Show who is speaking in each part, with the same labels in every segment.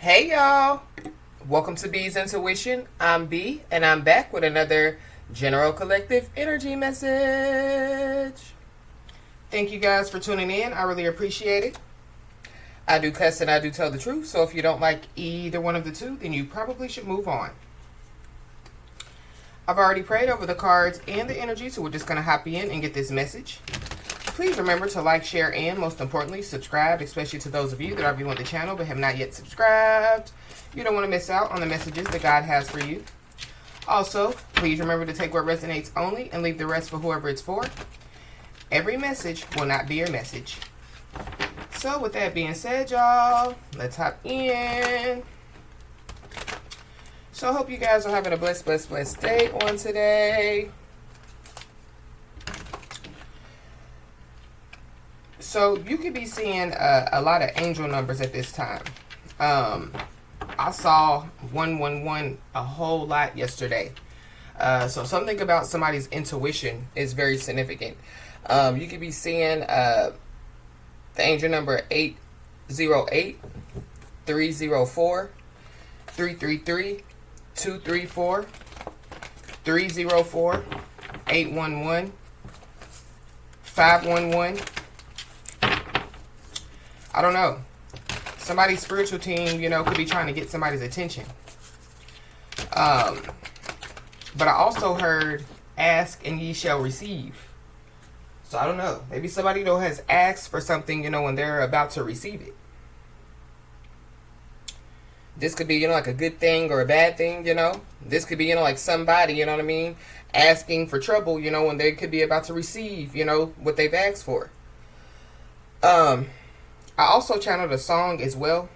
Speaker 1: Hey y'all, welcome to B's Intuition. I'm B and I'm back with another general collective energy message. Thank you guys for tuning in. I really appreciate it. I do cuss and I do tell the truth, so if you don't like either one of the two, then you probably should move on. I've already prayed over the cards and the energy, so we're just going to hop in and get this message. Please remember to like, share, and most importantly, subscribe, especially to those of you that are viewing the channel but have not yet subscribed. You don't want to miss out on the messages that God has for you. Also, please remember to take what resonates only and leave the rest for whoever it's for. Every message will not be your message. So with that being said, y'all, let's hop in. So I hope you guys are having a blessed day on today. So you could be seeing a lot of angel numbers at this time. I saw 111 a whole lot yesterday. So something about somebody's intuition is very significant. You could be seeing the angel number 808, 304, 333, 234, 304, 811, 511. I don't know. Somebody's spiritual team, could be trying to get somebody's attention. But I also heard, ask and ye shall receive. So I don't know. Maybe somebody, has asked for something, and they're about to receive it. This could be, like a good thing or a bad thing, This could be, like somebody, asking for trouble, when they could be about to receive, what they've asked for. I also channeled a song as well.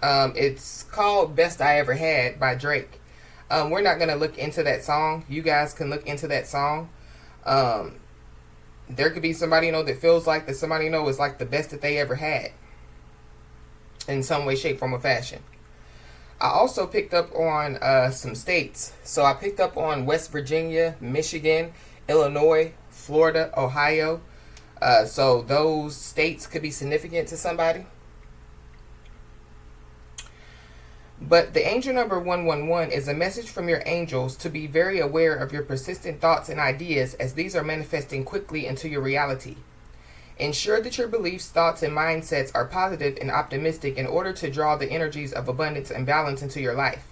Speaker 1: It's called Best I Ever Had by Drake. We're not going to look into that song. You guys can look into that song. There could be somebody, that feels like that somebody, is like the best that they ever had. In some way, shape, form, or fashion. I also picked up on some states. So I picked up on West Virginia, Michigan, Illinois, Florida, Ohio. So those states could be significant to somebody. But the angel number 111 is a message from your angels to be very aware of your persistent thoughts and ideas as these are manifesting quickly into your reality. Ensure that your beliefs, thoughts, and mindsets are positive and optimistic in order to draw the energies of abundance and balance into your life.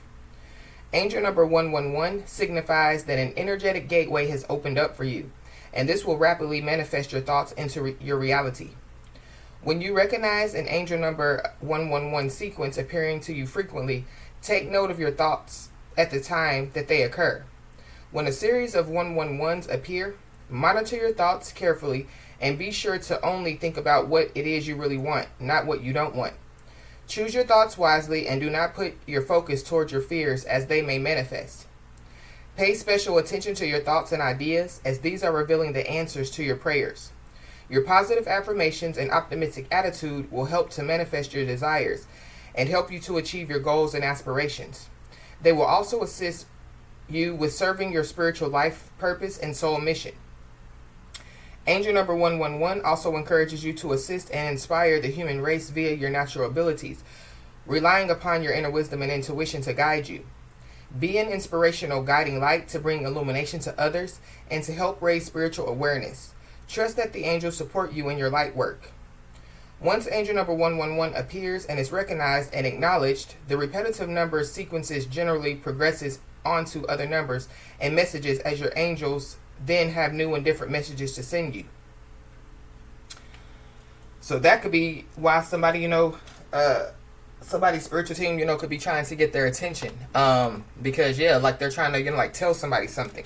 Speaker 1: Angel number 111 signifies that an energetic gateway has opened up for you, and this will rapidly manifest your thoughts into your reality. When you recognize an angel number 111 sequence appearing to you frequently, take note of your thoughts at the time that they occur. When a series of 111s appear, monitor your thoughts carefully and be sure to only think about what it is you really want, not what you don't want. Choose your thoughts wisely and do not put your focus towards your fears as they may manifest. Pay special attention to your thoughts and ideas as these are revealing the answers to your prayers. Your positive affirmations and optimistic attitude will help to manifest your desires and help you to achieve your goals and aspirations. They will also assist you with serving your spiritual life purpose and soul mission. Angel number 111 also encourages you to assist and inspire the human race via your natural abilities, relying upon your inner wisdom and intuition to guide you. Be an inspirational guiding light to bring illumination to others and to help raise spiritual awareness. Trust that the angels support you in your light work. Once angel number 111 appears and is recognized and acknowledged, the repetitive number sequences generally progresses onto other numbers and messages as your angels then have new and different messages to send you. So that could be why somebody, somebody's spiritual team, could be trying to get their attention. Because, like they're trying to, tell somebody something.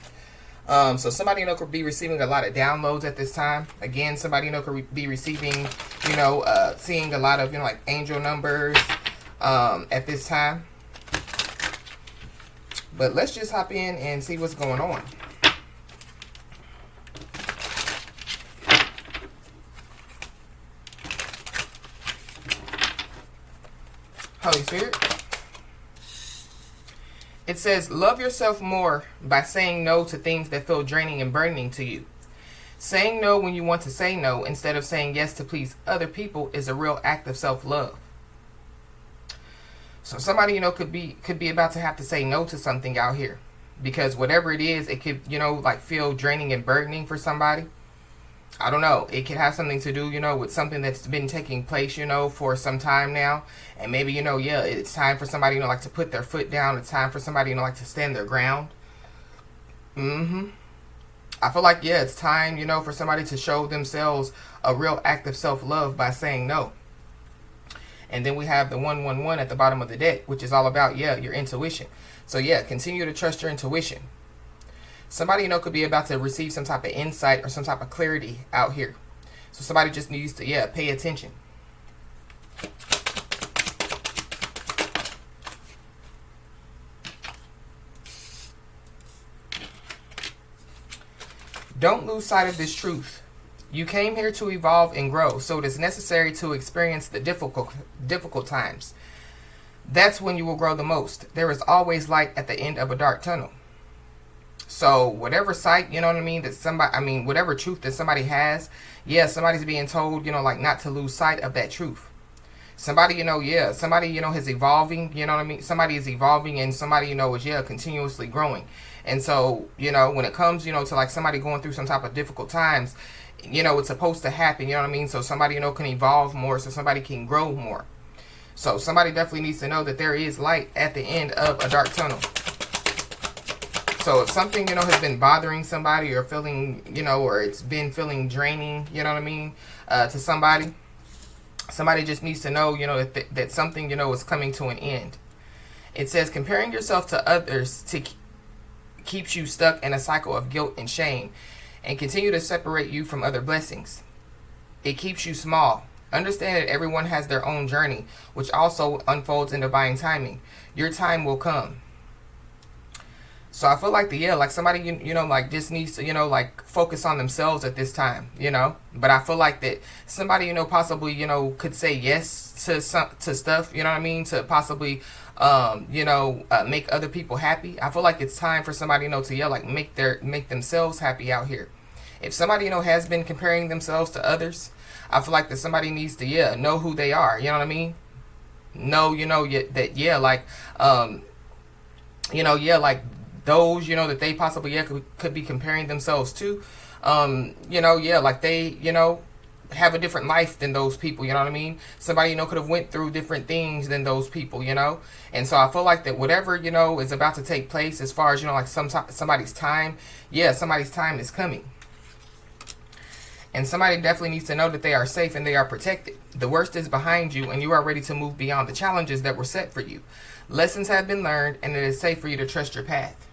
Speaker 1: So somebody, could be receiving a lot of downloads at this time. Again, somebody, could be receiving, seeing a lot of, angel numbers at this time. But let's just hop in and see what's going on. Holy Spirit. It says, love yourself more by saying no to things that feel draining and burdening to you. Saying no when you want to say no instead of saying yes to please other people is a real act of self-love. So somebody, could be about to have to say no to something out here, because whatever it is, it could, like feel draining and burdening for somebody. I don't know. It could have something to do, with something that's been taking place, for some time now. And maybe, it's time for somebody, like to put their foot down. It's time for somebody, like to stand their ground. I feel like, it's time, for somebody to show themselves a real act of self-love by saying no. And then we have the 111 at the bottom of the deck, which is all about, your intuition. So, continue to trust your intuition. Somebody, could be about to receive some type of insight or some type of clarity out here. So somebody just needs to, pay attention. Don't lose sight of this truth. You came here to evolve and grow, so it is necessary to experience the difficult times. That's when you will grow the most. There is always light at the end of a dark tunnel. So whatever sight, that somebody, whatever truth that somebody has, somebody's being told, like not to lose sight of that truth. Somebody, somebody, is evolving, Somebody is evolving, and somebody, is, continuously growing. And so, when it comes, to like somebody going through some type of difficult times, it's supposed to happen, So somebody, can evolve more, so somebody can grow more. So somebody definitely needs to know that there is light at the end of a dark tunnel. So if something, has been bothering somebody or feeling, or it's been feeling draining, to somebody just needs to know, that something, is coming to an end. It says comparing yourself to others keeps you stuck in a cycle of guilt and shame and continue to separate you from other blessings. It keeps you small. Understand that everyone has their own journey, which also unfolds in divine timing. Your time will come. So I feel like like somebody, like just needs to, like focus on themselves at this time, But I feel like that somebody, possibly, could say yes to stuff, to possibly, make other people happy. I feel like it's time for somebody, to, like make themselves happy out here. If somebody, has been comparing themselves to others, I feel like that somebody needs to, know who they are, Know, that, like those, that they possibly, could be comparing themselves to, like they, have a different life than those people, Somebody, could have went through different things than those people, And so I feel like that whatever, is about to take place as far as, like somebody's time, somebody's time is coming. And somebody definitely needs to know that they are safe and they are protected. The worst is behind you and you are ready to move beyond the challenges that were set for you. Lessons have been learned and it is safe for you to trust your path.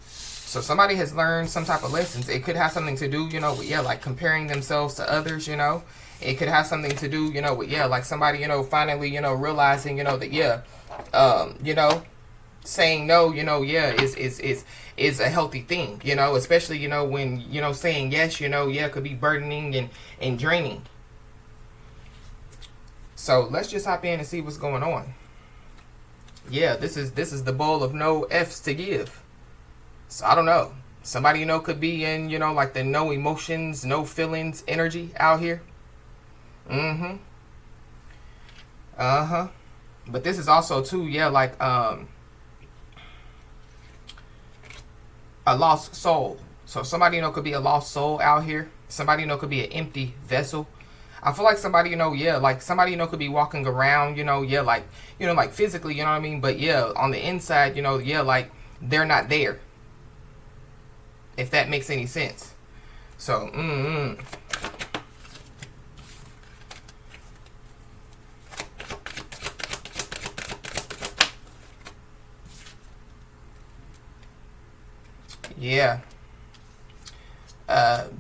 Speaker 1: So somebody has learned some type of lessons. It could have something to do, with, like comparing themselves to others, It could have something to do, with, like somebody, finally, realizing, that, saying no, is a healthy thing, especially, when, saying yes, could be burdening and draining. So let's just hop in and see what's going on. This is the bowl of no F's to give. So I don't know. Somebody, could be in, like the no emotions, no feelings energy out here. But this is also too, like a lost soul. So somebody, could be a lost soul out here. Somebody, could be an empty vessel. I feel like somebody, like somebody, could be walking around, like physically, But on the inside, like they're not there. If that makes any sense. So,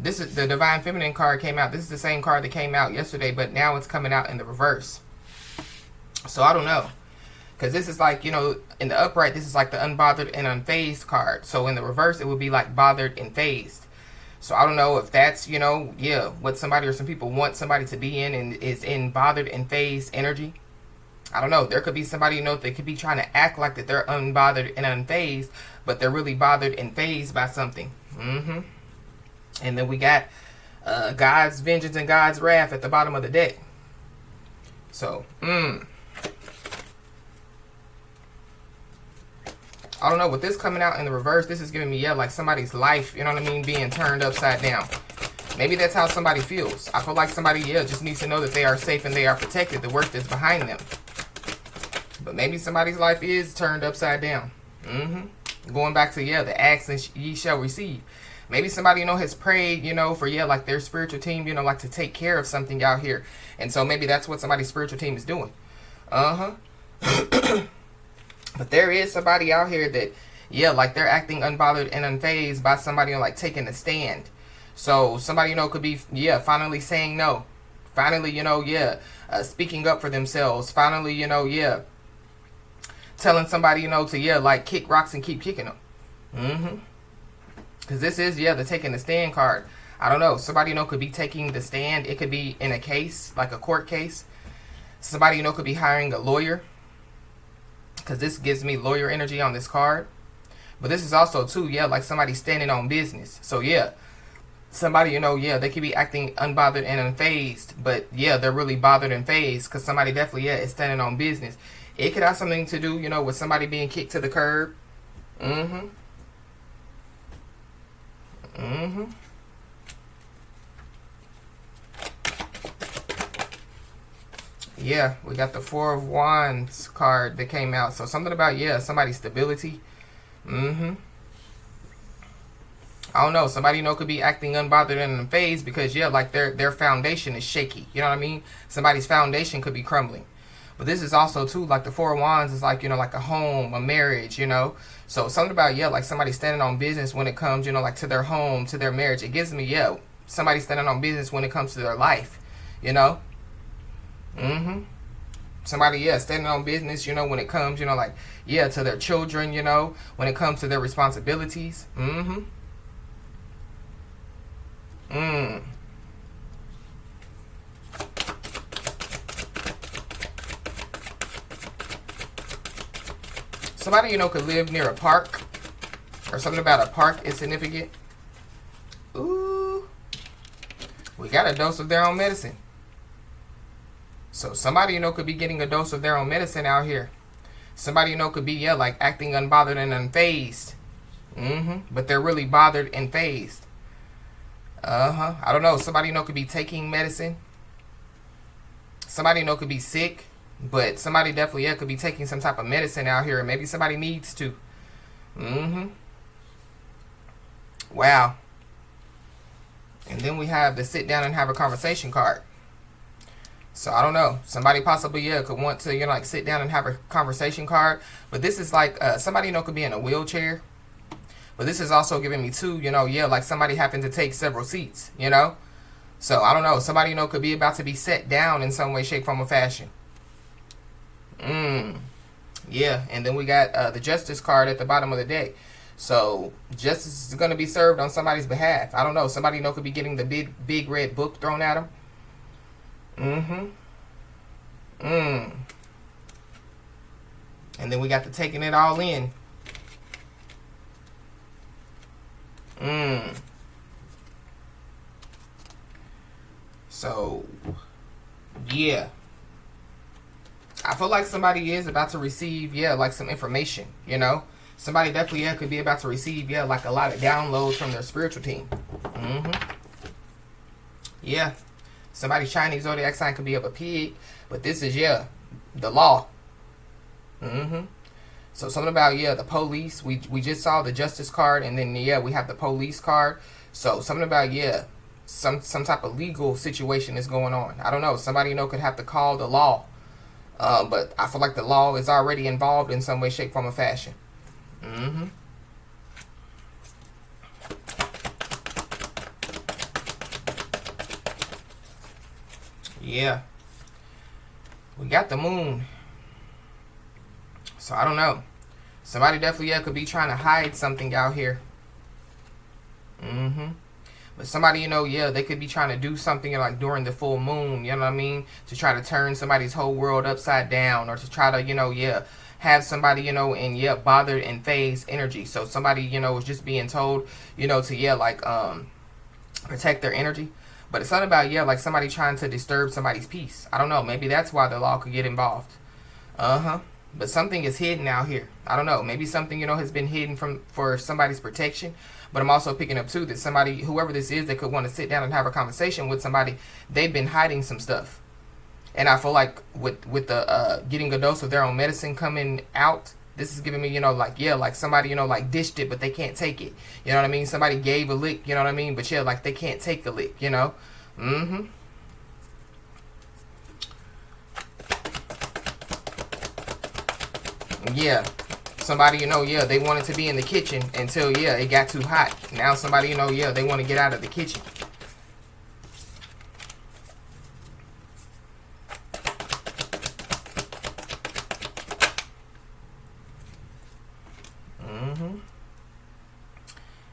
Speaker 1: this is the Divine Feminine card came out. This is the same card that came out yesterday, but now it's coming out in the reverse. So I don't know. Because this is like, in the upright, this is like the unbothered and unfazed card. So in the reverse, it would be like bothered and phased. So I don't know if that's, what somebody or some people want somebody to be in and is in bothered and phased energy. I don't know. There could be somebody, they could be trying to act like that they're unbothered and unfazed, but they're really bothered and phased by something. And then we got God's vengeance and God's wrath at the bottom of the deck. So, I don't know, with this coming out in the reverse, this is giving me, yeah, like somebody's life, you know what I mean, being turned upside down. Maybe that's how somebody feels. I feel like somebody, yeah, just needs to know that they are safe and they are protected. The worst is behind them. But maybe somebody's life is turned upside down. Going back to, yeah, the ask and ye shall receive. Maybe somebody, you know, has prayed, you know, for, yeah, like their spiritual team, you know, like to take care of something out here. And so maybe that's what somebody's spiritual team is doing. But there is somebody out here that, yeah, like they're acting unbothered and unfazed by somebody, you know, like taking a stand. So somebody, you know, could be, yeah, finally saying no. Finally, you know, yeah, speaking up for themselves. Finally, you know, yeah, telling somebody, you know, to, yeah, like kick rocks and keep kicking them. Because this is, yeah, the taking the stand card. I don't know. Somebody, you know, could be taking the stand. It could be in a case, like a court case. Somebody, you know, could be hiring a lawyer. Because this gives me lawyer energy on this card. But this is also, too, yeah, like somebody standing on business. So, yeah, somebody, you know, yeah, they could be acting unbothered and unfazed. But, yeah, they're really bothered and phased. Because somebody definitely, yeah, is standing on business. It could have something to do, you know, with somebody being kicked to the curb. Yeah, we got the Four of Wands card that came out. So something about, yeah, somebody's stability. I don't know. Somebody, you know, could be acting unbothered and unfazed because, yeah, like their foundation is shaky. You know what I mean? Somebody's foundation could be crumbling. But this is also, too, like the Four of Wands is like, you know, like a home, a marriage, you know. So something about, yeah, like somebody standing on business when it comes, you know, like to their home, to their marriage. It gives me, yeah, somebody standing on business when it comes to their life, you know. Somebody, yeah, standing on business, you know, when it comes, you know, like, yeah, to their children, you know, when it comes to their responsibilities. Somebody, you know, could live near a park, or something about a park is significant. Ooh, we got a dose of their own medicine. So somebody, you know, could be getting a dose of their own medicine out here. Somebody, you know, could be, yeah, like acting unbothered and unfazed. But they're really bothered and phased. I don't know. Somebody, you know, could be taking medicine. Somebody, you know, could be sick. But somebody definitely, yeah, could be taking some type of medicine out here. And maybe somebody needs to. Wow. And then we have the sit down and have a conversation card. So I don't know. Somebody possibly, yeah, could want to, you know, like sit down and have a conversation card. But this is like somebody, you know, could be in a wheelchair. But this is also giving me, too, you know, yeah, like somebody having to take several seats, you know. So I don't know. Somebody, you know, could be about to be set down in some way, shape, form, or fashion. Yeah. And then we got the justice card at the bottom of the deck. So justice is going to be served on somebody's behalf. I don't know. Somebody, you know, could be getting the big red book thrown at them. And then we got the taking it all in. So, yeah. I feel like somebody is about to receive, yeah, like some information, you know. Somebody definitely, yeah, could be about to receive, yeah, like a lot of downloads from their spiritual team. Yeah. Somebody's Chinese zodiac sign could be of a pig. But this is, yeah, the law. So something about, yeah, the police. We just saw the justice card. And then, yeah, we have the police card. So something about, yeah, some type of legal situation is going on. I don't know. Somebody, you know, could have to call the law. But I feel like the law is already involved in some way, shape, form, or fashion. Yeah. We got the moon. So I don't know. Somebody definitely, yeah, could be trying to hide something out here. But somebody, you know, yeah, they could be trying to do something like during the full moon, you know what I mean? To try to turn somebody's whole world upside down, or to try to, you know, yeah, have somebody, you know, in, yeah, bothered and phased energy. So somebody, you know, is just being told, you know, to, yeah, like, protect their energy. But it's not about, yeah, like somebody trying to disturb somebody's peace. I don't know. Maybe that's why the law could get involved. But something is hidden out here. I don't know. Maybe something, has been hidden for somebody's protection. But I'm also picking up too that somebody, whoever this is, that could want to sit down and have a conversation with somebody, they've been hiding some stuff. And I feel like with the getting a dose of their own medicine coming out, this is giving me, like somebody, like dished it, but they can't take it. You know what I mean? Somebody gave a lick, you know what I mean? But yeah, like they can't take the lick, Mm-hmm. Yeah. Somebody, they wanted to be in the kitchen until, it got too hot. Now somebody, they want to get out of the kitchen.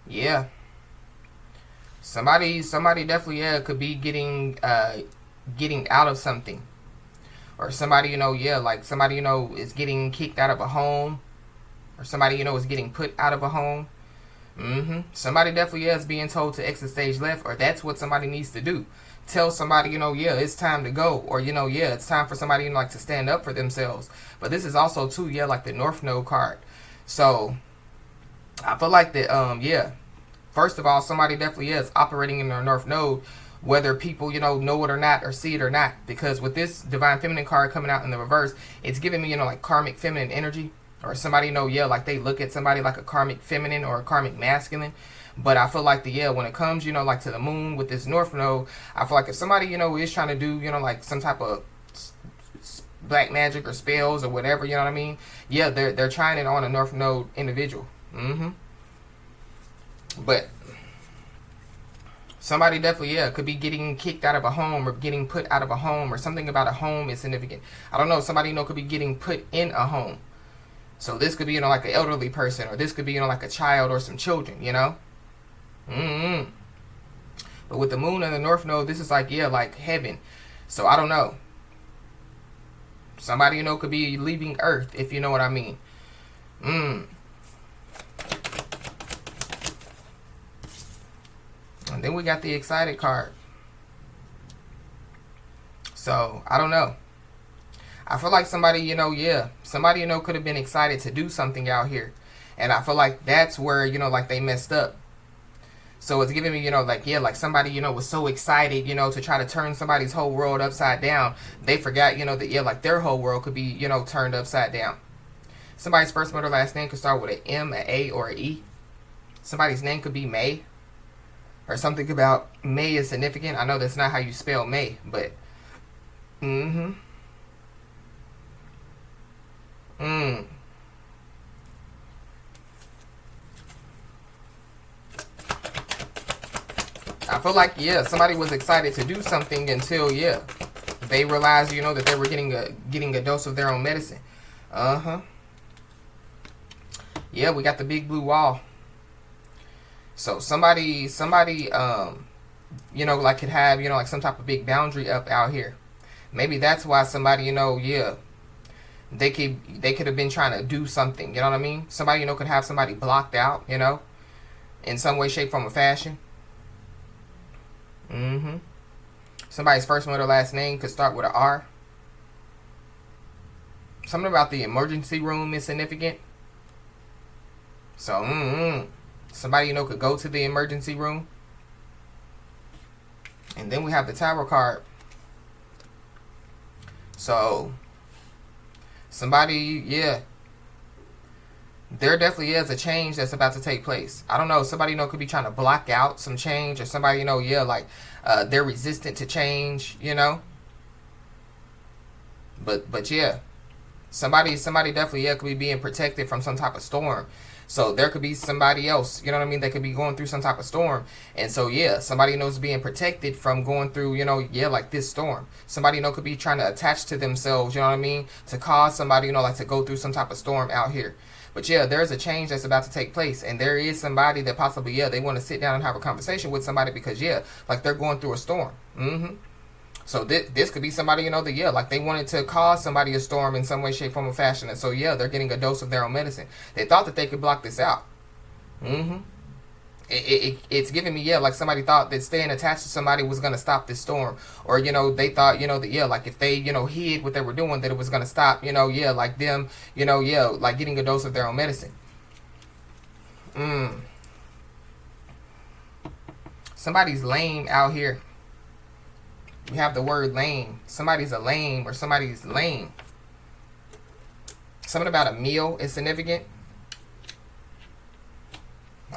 Speaker 1: Yeah. Somebody definitely, could be getting out of something. Or somebody, like somebody, is getting kicked out of a home. Or somebody, is getting put out of a home. Somebody definitely is being told to exit stage left, or that's what somebody needs to do. Tell somebody, it's time to go, or, it's time for somebody, like to stand up for themselves. But this is also too, like the North Node card. So I feel like that, first of all, somebody definitely is operating in their North Node, whether people, know it or not, or see it or not. Because with this Divine Feminine card coming out in the reverse, it's giving me, like karmic feminine energy. Or somebody, like they look at somebody like a karmic feminine or a karmic masculine. But I feel like when it comes, like to the moon with this North Node, I feel like if somebody, is trying to do, like some type of black magic or spells or whatever, you know what I mean? Yeah, they're trying it on a North Node individual. But somebody definitely, could be getting kicked out of a home or getting put out of a home, or something about a home is significant. I don't know. Somebody, could be getting put in a home. So this could be, like an elderly person, or this could be, like a child or some children, But with the moon and the North Node, this is like, like heaven. So I don't know. Somebody, could be leaving Earth, if you know what I mean. And then we got the excited card. So I don't know. I feel like somebody, somebody, could have been excited to do something out here. And I feel like that's where, like they messed up. So it's giving me, like somebody, was so excited, to try to turn somebody's whole world upside down. They forgot, that, like their whole world could be, turned upside down. Somebody's first, middle, last name could start with an M, an A, or an E. Somebody's name could be May. Or something about May is significant. I know that's not how you spell May, but I feel like, somebody was excited to do something until, they realized, that they were getting a dose of their own medicine. Yeah, we got the big blue wall. So somebody, like could have, like some type of big boundary up out here. Maybe that's why somebody, they could have been trying to do something. You know what I mean? Somebody, could have somebody blocked out, in some way, shape, form, or fashion. Somebody's first, middle, last name could start with an R. Something about the emergency room is significant. So, somebody, could go to the emergency room. And then we have the Tower card. So, somebody, there definitely is a change that's about to take place. I don't know. Somebody, could be trying to block out some change, or somebody, like they're resistant to change, But yeah, somebody definitely, could be being protected from some type of storm. So there could be somebody else, you know what I mean? They could be going through some type of storm. And so, somebody knows being protected from going through, like this storm. Somebody, could be trying to attach to themselves, you know what I mean? To cause somebody, like to go through some type of storm out here. But there's a change that's about to take place. And there is somebody that possibly, they want to sit down and have a conversation with somebody because, like they're going through a storm. So this could be somebody, that, like they wanted to cause somebody a storm in some way, shape, form, or fashion. And so, they're getting a dose of their own medicine. They thought that they could block this out. It's giving me, yeah, like somebody thought that staying attached to somebody was going to stop this storm. Or, they thought, that, yeah, like if they, hid what they were doing, that it was going to stop, yeah, like them, yeah, like getting a dose of their own medicine. Somebody's lame out here. We have the word lame. Somebody's a lame, or somebody's lame. Something about a meal is significant.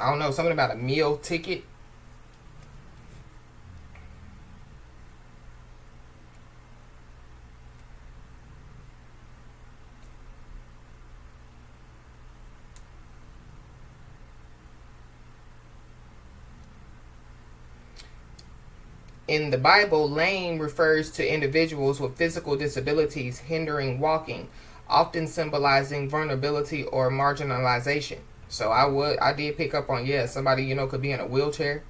Speaker 1: I don't know. Something about a meal ticket. In the Bible, lame refers to individuals with physical disabilities hindering walking, often symbolizing vulnerability or marginalization. So I did pick up on, yeah, somebody, could be in a wheelchair.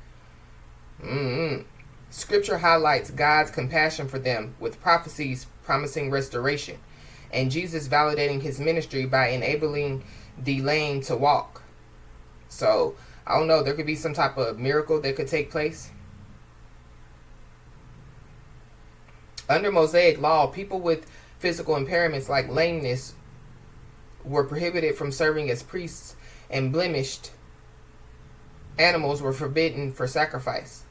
Speaker 1: Scripture highlights God's compassion for them with prophecies promising restoration, and Jesus validating his ministry by enabling the lame to walk. So, I don't know, there could be some type of miracle that could take place. Under Mosaic law, people with physical impairments like lameness were prohibited from serving as priests, and blemished animals were forbidden for sacrifice.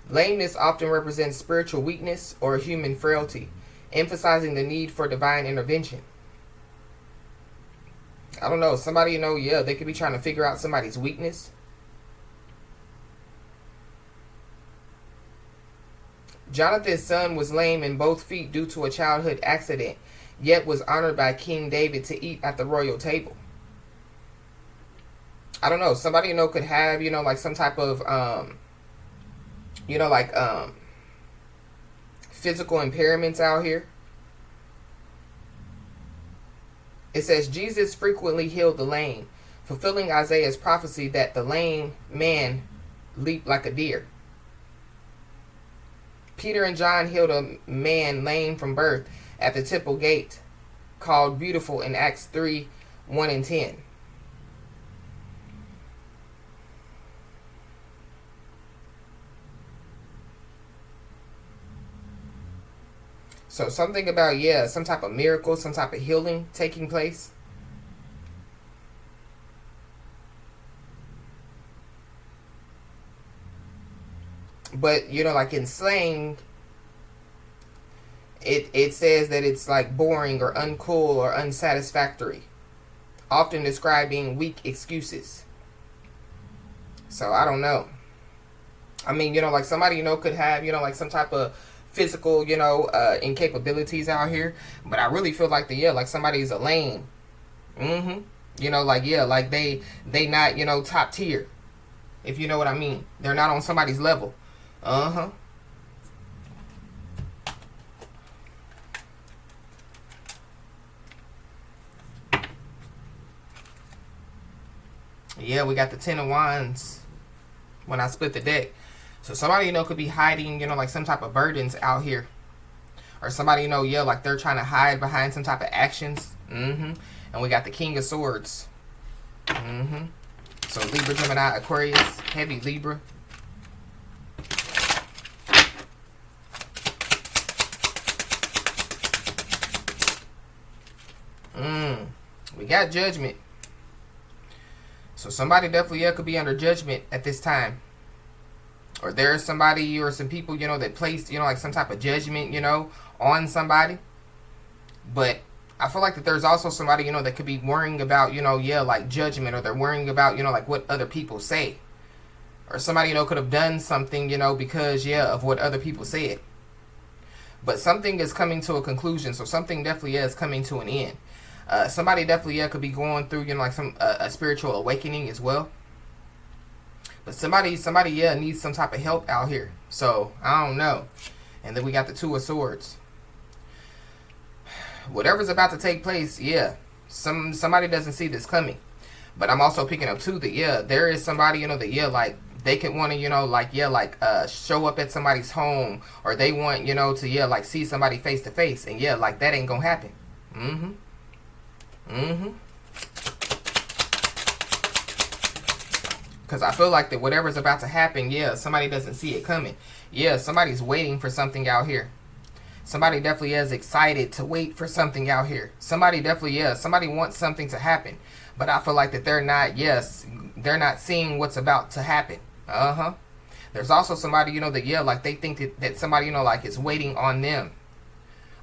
Speaker 1: Lameness often represents spiritual weakness or human frailty, emphasizing the need for divine intervention. I don't know, somebody, yeah, they could be trying to figure out somebody's weakness. Jonathan's son was lame in both feet due to a childhood accident, yet was honored by King David to eat at the royal table. I don't know, somebody, could have, like some type of, physical impairments out here. It says Jesus frequently healed the lame, fulfilling Isaiah's prophecy that the lame man leaped like a deer. Peter and John healed a man lame from birth at the temple gate, called Beautiful in Acts 3:1-10. So something about, yeah, some type of miracle, some type of healing taking place. But, like in slang, it says that it's like boring or uncool or unsatisfactory, often describing weak excuses. So I don't know. I mean, like somebody, could have, like some type of physical, incapabilities out here. But I really feel like like somebody's a lame. Like, yeah, like they not, top tier. If you know what I mean. They're not on somebody's level. Yeah, we got the Ten of Wands when I split the deck. So somebody, could be hiding, like some type of burdens out here. Or somebody, yeah, like they're trying to hide behind some type of actions. And we got the King of Swords. So Libra, Gemini, Aquarius, heavy Libra. We got Judgment. So somebody definitely, yeah, could be under judgment at this time. Or there's somebody or some people, that placed, like some type of judgment, on somebody. But I feel like that there's also somebody, that could be worrying about, yeah, like judgment. Or they're worrying about, like what other people say. Or somebody, could have done something, because, yeah, of what other people said. But something is coming to a conclusion. So something definitely is coming to an end. Somebody definitely, yeah, could be going through, like some a spiritual awakening as well. But somebody, yeah, needs some type of help out here. So, I don't know. And then we got the Two of Swords. Whatever's about to take place, yeah. Somebody doesn't see this coming. But I'm also picking up, too, that, yeah, there is somebody, that, yeah, like, they could want to, like, yeah, like, show up at somebody's home. Or they want, to, yeah, like, see somebody face to face. And, yeah, like, that ain't gonna happen. Because I feel like that whatever's about to happen, yeah, somebody doesn't see it coming. Yeah, somebody's waiting for something out here. Somebody definitely is excited to wait for something out here. Somebody definitely, yeah, somebody wants something to happen. But I feel like that they're not, yes, they're not seeing what's about to happen. There's also somebody, you know, that, yeah, like they think that somebody, you know, like is waiting on them.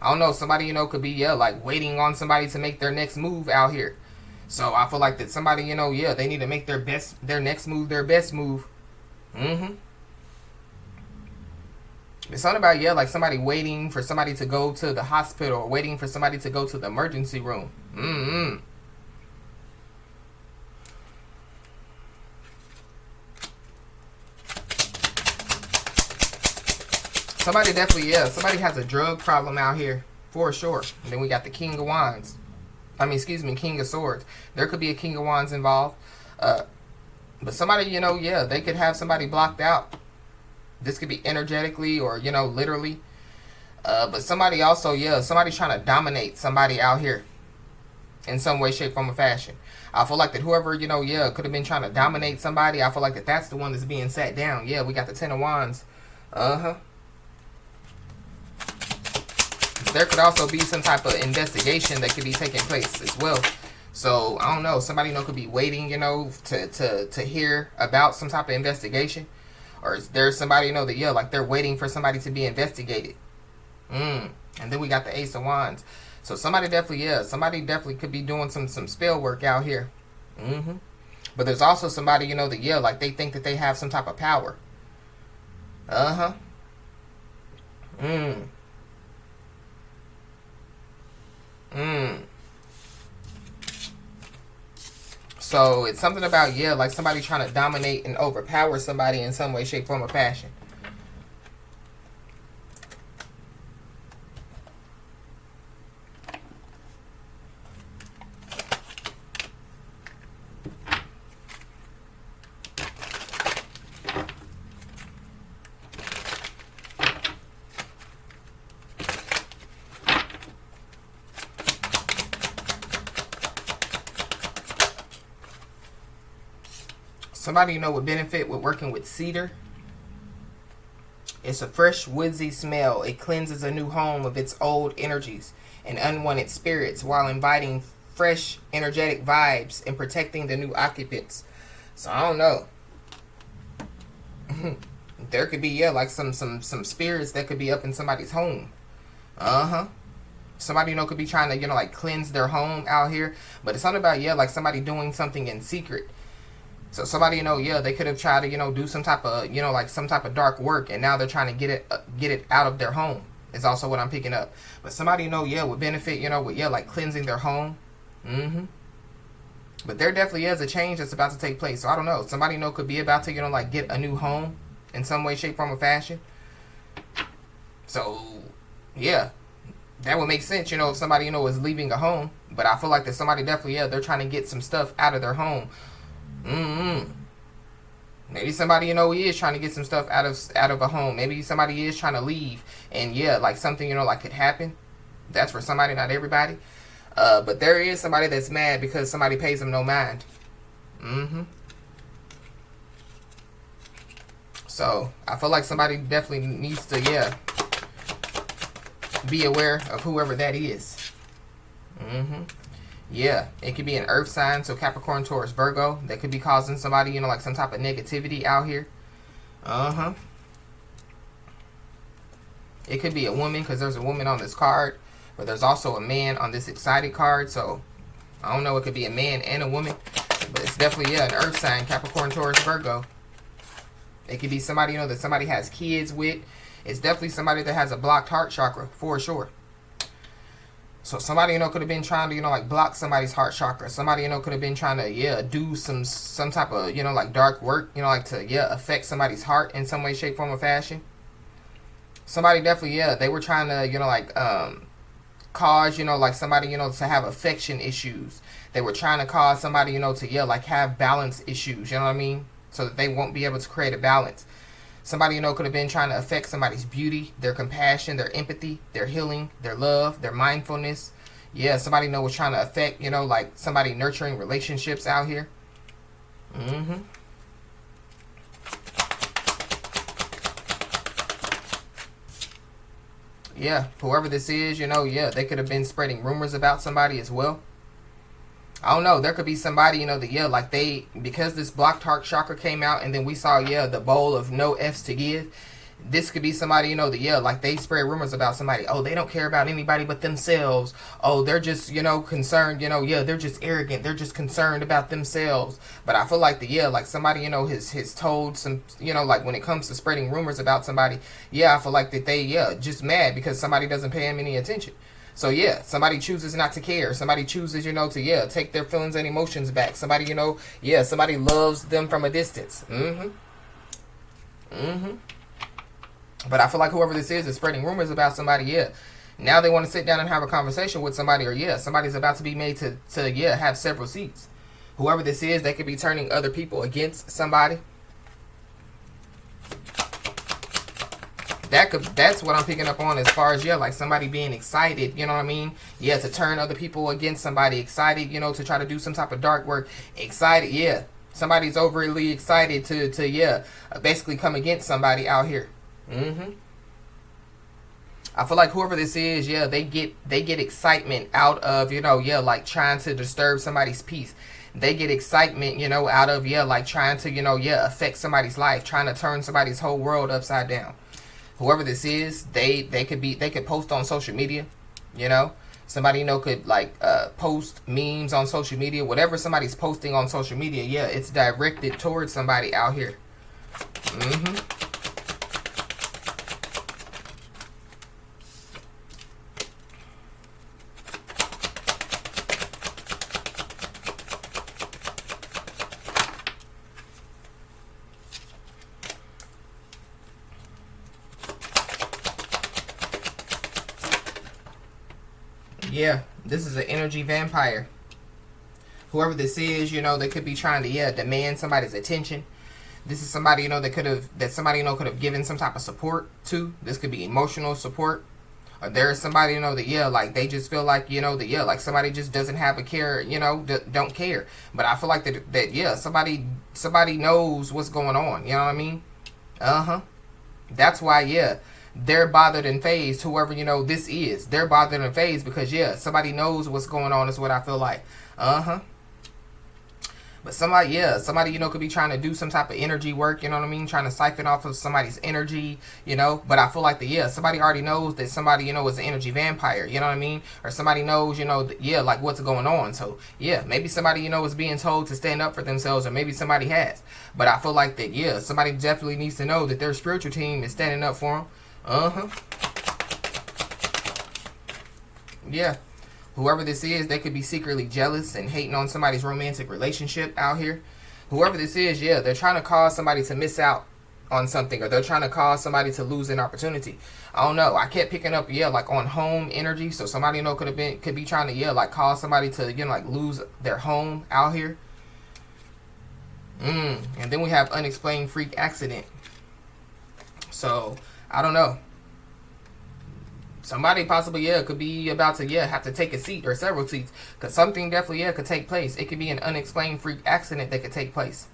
Speaker 1: I don't know, somebody, you know, could be, yeah, like waiting on somebody to make their next move out here. So I feel like that somebody, you know, yeah, they need to make their next move, their best move. It's something about, yeah, like somebody waiting for somebody to go to the hospital or waiting for somebody to go to the emergency room. Somebody definitely, yeah, somebody has a drug problem out here for sure. And then we got the King of Wands. King of Swords. There could be a King of Wands involved. But somebody, you know, yeah, they could have somebody blocked out. This could be energetically or, you know, literally. But somebody also, yeah, somebody's trying to dominate somebody out here in some way, shape, form, or fashion. I feel like that whoever, you know, yeah, could have been trying to dominate somebody. I feel like that that's the one that's being sat down. Yeah, we got the Ten of Wands. There could also be some type of investigation that could be taking place as well. So, I don't know. Somebody, you know, could be waiting, you know, to hear about some type of investigation. Or is there somebody, you know, that, yeah, like they're waiting for somebody to be investigated. And then we got the Ace of Wands. So, somebody definitely, yeah, somebody definitely could be doing some spell work out here. But there's also somebody, you know, that, yeah, like they think that they have some type of power. So it's something about, yeah, like somebody trying to dominate and overpower somebody in some way, shape, form, or fashion. Somebody, you know, would benefit with working with cedar. It's a fresh, woodsy smell. It cleanses a new home of its old energies and unwanted spirits while inviting fresh, energetic vibes and protecting the new occupants. So, I don't know. There could be, yeah, like some spirits that could be up in somebody's home. Somebody, you know, could be trying to, you know, like cleanse their home out here. But it's something about, yeah, like somebody doing something in secret. So somebody, you know, yeah, they could have tried to, you know, do some type of, you know, like some type of dark work, and now they're trying to get it out of their home. Is also what I'm picking up. But somebody, you know, yeah, would benefit, you know, with, yeah, like cleansing their home. But there definitely is a change that's about to take place. So I don't know. Somebody, you know, could be about to, you know, like get a new home in some way, shape, form, or fashion. So yeah, that would make sense, you know, if somebody, you know, is leaving a home. But I feel like that somebody definitely, yeah, they're trying to get some stuff out of their home. Maybe somebody, you know, is trying to get some stuff out of a home. Maybe somebody is trying to leave, and yeah, like something, you know, like could happen. That's for somebody, not everybody. But there is somebody that's mad because somebody pays them no mind. So I feel like somebody definitely needs to, yeah, be aware of whoever that is. Yeah, it could be an earth sign, so Capricorn, Taurus, Virgo. That could be causing somebody, you know, like some type of negativity out here. It could be a woman, because there's a woman on this card. But there's also a man on this excited card. So, I don't know, it could be a man and a woman. But it's definitely, yeah, an earth sign, Capricorn, Taurus, Virgo. It could be somebody, you know, that somebody has kids with. It's definitely somebody that has a blocked heart chakra, for sure. So somebody, you know, could have been trying to, you know, like block somebody's heart chakra. Somebody, you know, could have been trying to, yeah, do some type of, you know, like dark work, you know, like to, yeah, affect somebody's heart in some way, shape, form, or fashion. Somebody definitely, yeah, they were trying to, you know, like cause, you know, like somebody, you know, to have affection issues. They were trying to cause somebody, you know, to, yeah, like have balance issues, you know what I mean? So that they won't be able to create a balance. Somebody, you know, could have been trying to affect somebody's beauty, their compassion, their empathy, their healing, their love, their mindfulness. Yeah, somebody, you know, was trying to affect, you know, like somebody nurturing relationships out here. Yeah, whoever this is, yeah, they could have been spreading rumors about somebody as well. I don't know. There could be somebody, that, like because this blocked heart chakra came out and then we saw, the bowl of no F's to give. This could be somebody, that, like they spread rumors about somebody. Oh, they don't care about anybody but themselves. Oh, they're just, concerned, they're just arrogant. They're just concerned about themselves. But I feel like like somebody, has told some, like when it comes to spreading rumors about somebody, I feel like that they, just mad because somebody doesn't pay them any attention. So somebody chooses not to care. Somebody chooses, to take their feelings and emotions back. Somebody, somebody loves them from a distance. But I feel like whoever this is spreading rumors about somebody. Now they want to sit down and have a conversation with somebody, or somebody's about to be made to have several seats. Whoever this is, they could be turning other people against somebody. That's what I'm picking up on as far as, like somebody being excited, you know what I mean? To turn other people against somebody, excited, to try to do some type of dark work, excited, somebody's overly excited to basically come against somebody out here. I feel like whoever this is, they get excitement out of, like trying to disturb somebody's peace. They get excitement, out of, like trying to, affect somebody's life, trying to turn somebody's whole world upside down. Whoever this is, they could post on social media, somebody could like post memes on social media. Whatever somebody's posting on social media, it's directed towards somebody out here. This is an energy vampire. Whoever this is, they could be trying to demand somebody's attention. This is somebody that somebody could have given some type of support to. This could be emotional support. Or there's somebody that like they just feel like that like somebody just doesn't have a care, don't care. But I feel like that somebody knows what's going on. You know what I mean? That's why they're bothered and phased. Whoever this is, they're bothered and phased because somebody knows what's going on is what I feel like. But somebody could be trying to do some type of energy work, you know what I mean, trying to siphon off of somebody's energy, but I feel like somebody already knows that somebody is an energy vampire, you know what I mean, or somebody knows like what's going on. So maybe somebody is being told to stand up for themselves, or maybe somebody has. But I feel like that somebody definitely needs to know that their spiritual team is standing up for them. Whoever this is, they could be secretly jealous and hating on somebody's romantic relationship out here. Whoever this is, they're trying to cause somebody to miss out on something, or they're trying to cause somebody to lose an opportunity. I don't know. I kept picking up, like on home energy. So somebody could be trying to like cause somebody to like lose their home out here. And then we have unexplained freak accident. So I don't know. Somebody possibly could be about to have to take a seat or several seats, because something definitely could take place. It could be an unexplained freak accident that could take place.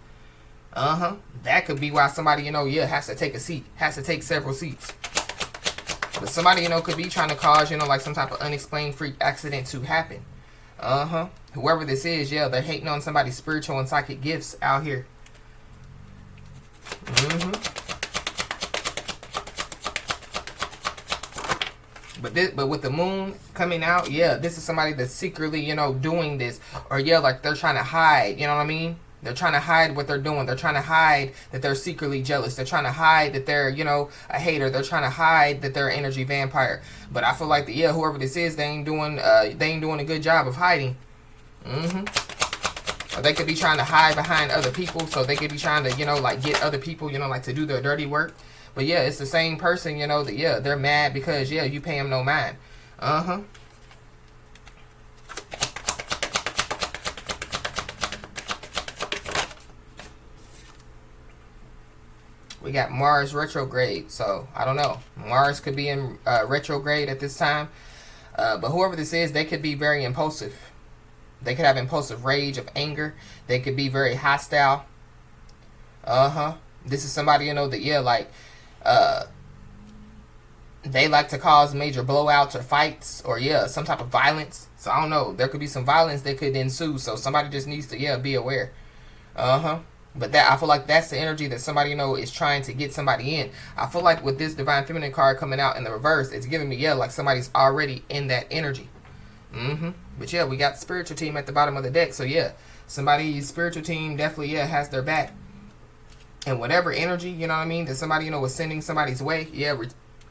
Speaker 1: That could be why somebody has to take a seat, has to take several seats. But somebody could be trying to cause like some type of unexplained freak accident to happen. Whoever this is, they're hating on somebody's spiritual and psychic gifts out here. But with the moon coming out, this is somebody that's secretly, doing this. Or, like they're trying to hide, you know what I mean? They're trying to hide what they're doing. They're trying to hide that they're secretly jealous. They're trying to hide that they're, a hater. They're trying to hide that they're an energy vampire. But I feel like, whoever this is, they ain't doing a good job of hiding. Or they could be trying to hide behind other people. So they could be trying to, like get other people, like to do their dirty work. But it's the same person, that they're mad because you pay them no mind. We got Mars retrograde, so I don't know. Mars could be in retrograde at this time. But whoever this is, they could be very impulsive. They could have impulsive rage of anger. They could be very hostile. This is somebody, that, like, They like to cause major blowouts or fights or, yeah, some type of violence. So I don't know. There could be some violence that could ensue. So somebody just needs to, yeah, be aware. But that, I feel like that's the energy that somebody, is trying to get somebody in. I feel like with this Divine Feminine card coming out in the reverse, it's giving me, yeah, like somebody's already in that energy. But yeah, we got spiritual team at the bottom of the deck. So yeah, somebody's spiritual team definitely, yeah, has their back. And whatever energy, you know what I mean, that somebody, was sending somebody's way, yeah,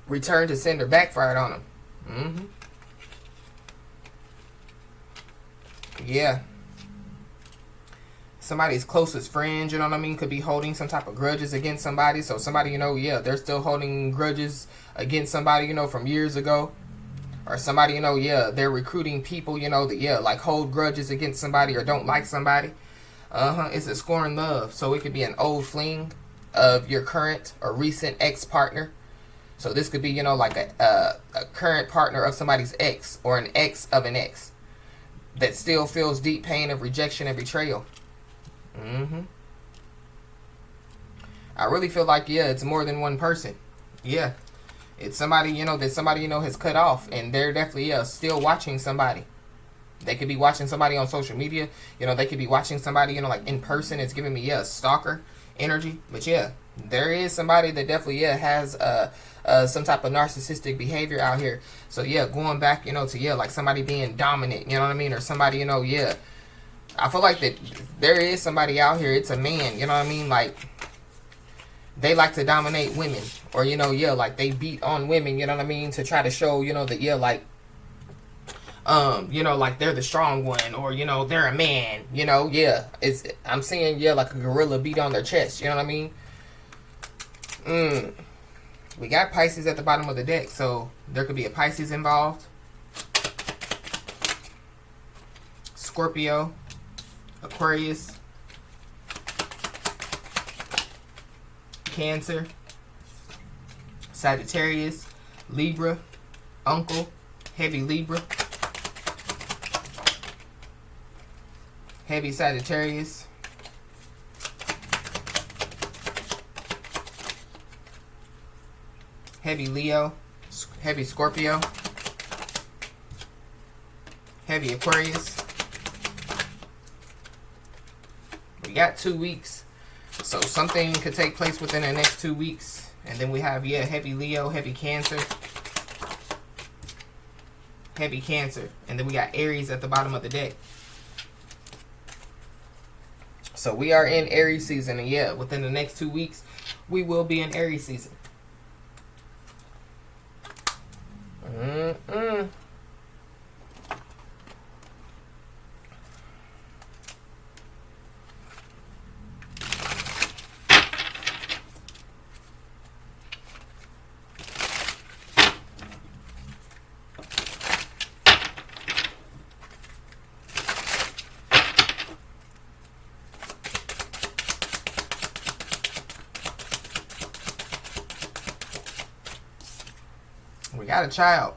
Speaker 1: return to sender backfired on them. Yeah. Somebody's closest friend, you know what I mean, could be holding some type of grudges against somebody. So somebody, yeah, they're still holding grudges against somebody, from years ago. Or somebody, yeah, they're recruiting people, that, yeah, like hold grudges against somebody or don't like somebody. It's a scoring love. So it could be an old fling of your current or recent ex-partner. So this could be, like a current partner of somebody's ex or an ex of an ex that still feels deep pain of rejection and betrayal. I really feel like, yeah, it's more than one person. Yeah. It's somebody, that somebody, has cut off. And they're definitely, yeah, still watching somebody. They could be watching somebody on social media. They could be watching somebody, like in person. It's giving me, yeah, stalker energy. But yeah, there is somebody that definitely, yeah, has some type of narcissistic behavior out here. So yeah, going back, to, yeah, like somebody being dominant, you know what I mean? Or somebody, yeah. I feel like that there is somebody out here, it's a man, you know what I mean? Like, they like to dominate women. Or, yeah, like they beat on women, you know what I mean? To try to show, that, yeah, like, like they're the strong one. Or, they're a man, yeah. I'm seeing, yeah, like a gorilla beat on their chest, you know what I mean? We got Pisces at the bottom of the deck, so there could be a Pisces involved. Scorpio. Aquarius, Cancer, Sagittarius, Libra, Uncle, Heavy Libra, Heavy Sagittarius, Heavy Leo, Heavy Scorpio, Heavy Aquarius. We got 2 weeks, so something could take place within the next 2 weeks. And then we have, yeah, Heavy Leo, Heavy Cancer, Heavy Cancer. And then we got Aries at the bottom of the deck. So we are in Aries season. And yeah, within the next 2 weeks, we will be in Aries season. We got a child.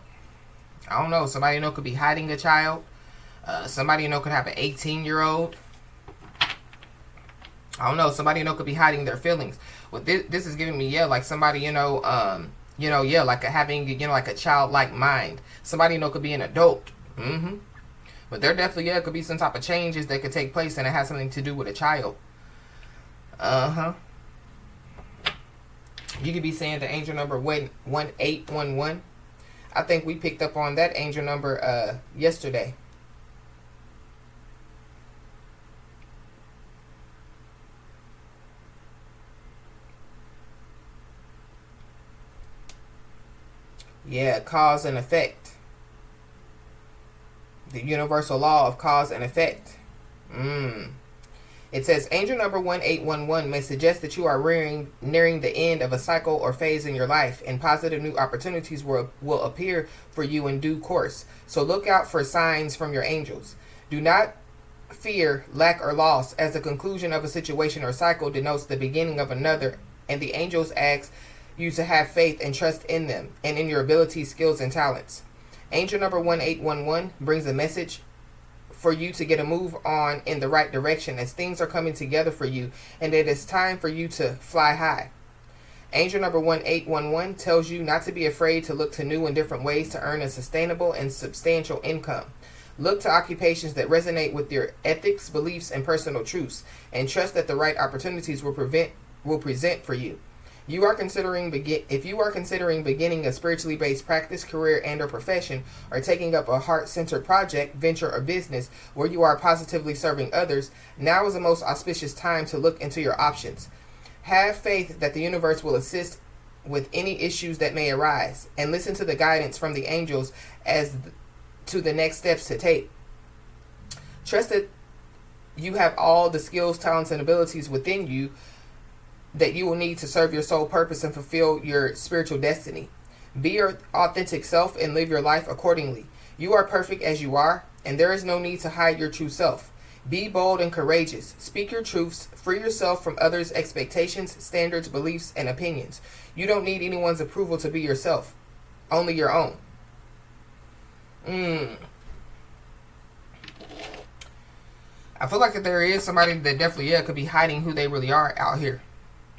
Speaker 1: I don't know. Somebody could be hiding a child. Somebody could have an 18-year-old. I don't know. Somebody could be hiding their feelings. Well, this is giving me, yeah, like somebody, yeah, like having, like a childlike mind. Somebody, could be an adult. But there definitely, yeah, could be some type of changes that could take place, and it has something to do with a child. You could be saying the angel number 1811. I think we picked up on that angel number yesterday. Yeah, cause and effect. The universal law of cause and effect. It says angel number 1811 may suggest that you are nearing the end of a cycle or phase in your life, and positive new opportunities will appear for you in due course. So look out for signs from your angels. Do not fear lack or loss, as the conclusion of a situation or cycle denotes the beginning of another, and the angels ask you to have faith and trust in them and in your abilities, skills, and talents. Angel number 1811 brings a message for you to get a move on in the right direction as things are coming together for you, and it is time for you to fly high. Angel number 1811 tells you not to be afraid to look to new and different ways to earn a sustainable and substantial income. Look to occupations that resonate with your ethics, beliefs, and personal truths, and trust that the right opportunities will present for you. If you are considering beginning a spiritually based practice, career, and or profession, or taking up a heart-centered project, venture, or business where you are positively serving others, now is the most auspicious time to look into your options. Have faith that the universe will assist with any issues that may arise, and listen to the guidance from the angels as to the next steps to take. Trust that you have all the skills, talents, and abilities within you that you will need to serve your soul purpose and fulfill your spiritual destiny. Be your authentic self and live your life accordingly. You are perfect as you are, and there is no need to hide your true self. Be bold and courageous. Speak your truths. Free yourself from others' expectations, standards, beliefs, and opinions. You don't need anyone's approval to be yourself. Only your own. I feel like that there is somebody that definitely, could be hiding who they really are out here.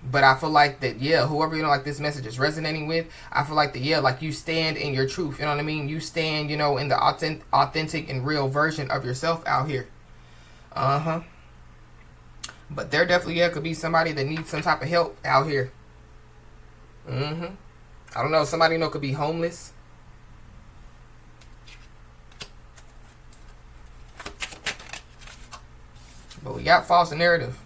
Speaker 1: But I feel like that, whoever, like this message is resonating with, I feel like that, like you stand in your truth, you know what I mean? You stand, in the authentic and real version of yourself out here. But there definitely, could be somebody that needs some type of help out here. I don't know, somebody, could be homeless. But we got false narrative.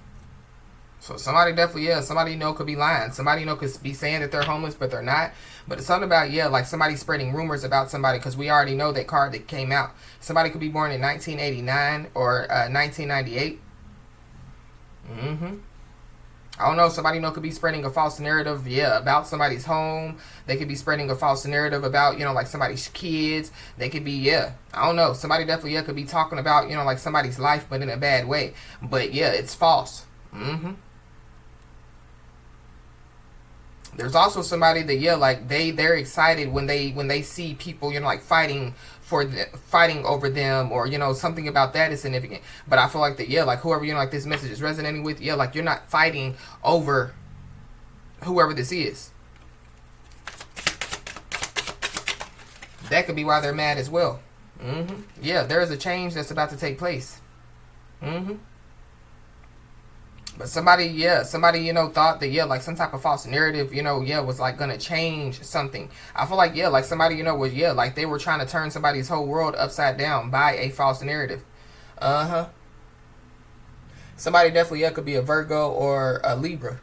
Speaker 1: So somebody definitely, somebody could be lying. Somebody could be saying that they're homeless, but they're not. But it's something about, like somebody spreading rumors about somebody, because we already know that card that came out. Somebody could be born in 1989 or 1998. I don't know, somebody could be spreading a false narrative, about somebody's home. They could be spreading a false narrative about, like somebody's kids. They could be, I don't know, somebody definitely, could be talking about, like somebody's life, but in a bad way. But it's false. There's also somebody that, like they're excited when they see people, like fighting over them, or something about that is significant. But I feel like that, like whoever, like this message is resonating with, like you're not fighting over whoever this is. That could be why they're mad as well. There is a change that's about to take place. But somebody, thought that, like some type of false narrative, was like gonna change something. I feel like, like somebody, was, like they were trying to turn somebody's whole world upside down by a false narrative. Somebody definitely, could be a Virgo or a Libra.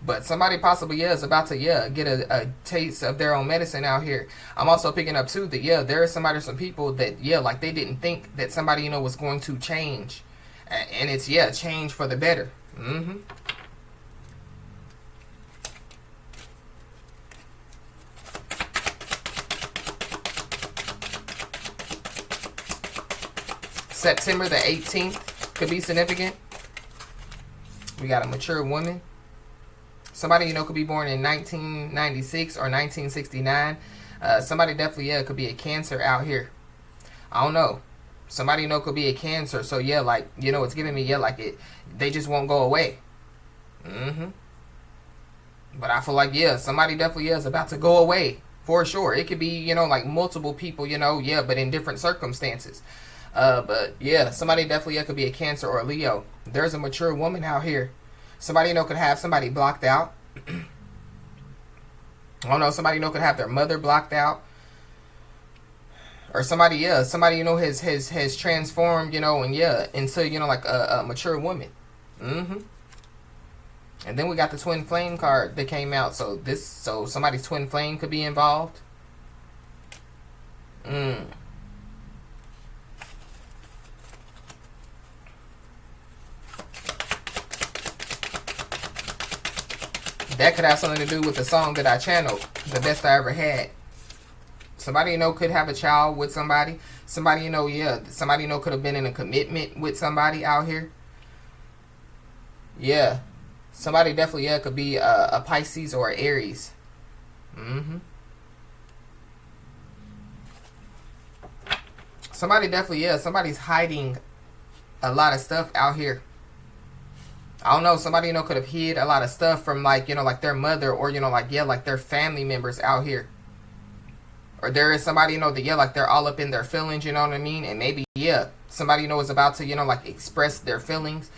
Speaker 1: But somebody possibly, is about to, get a taste of their own medicine out here. I'm also picking up too that, there is somebody or some people that, like they didn't think that somebody, was going to change. And it's, change for the better. September the 18th could be significant. We got a mature woman. Somebody, could be born in 1996 or 1969. Somebody definitely, could be a Cancer out here. I don't know. Somebody, could be a Cancer. So, like, it's giving me, like they just won't go away. But I feel like, somebody definitely is about to go away. For sure. It could be, like multiple people, but in different circumstances. But, somebody definitely could be a Cancer or a Leo. There's a mature woman out here. Somebody, could have somebody blocked out. I don't know, somebody, could have their mother blocked out. Or somebody, has transformed, and into, like a mature woman. And then we got the twin flame card that came out. So somebody's twin flame could be involved. That could have something to do with the song that I channeled, The Best I Ever Had. Somebody, could have a child with somebody. Somebody, somebody, could have been in a commitment with somebody out here. Somebody definitely, could be a Pisces or an Aries. Somebody definitely, somebody's hiding a lot of stuff out here. I don't know, somebody, could have hid a lot of stuff from, like, like their mother, or, like their family members out here. Or there is somebody, that, like they're all up in their feelings, you know what I mean? And maybe, somebody, is about to, like express their feelings.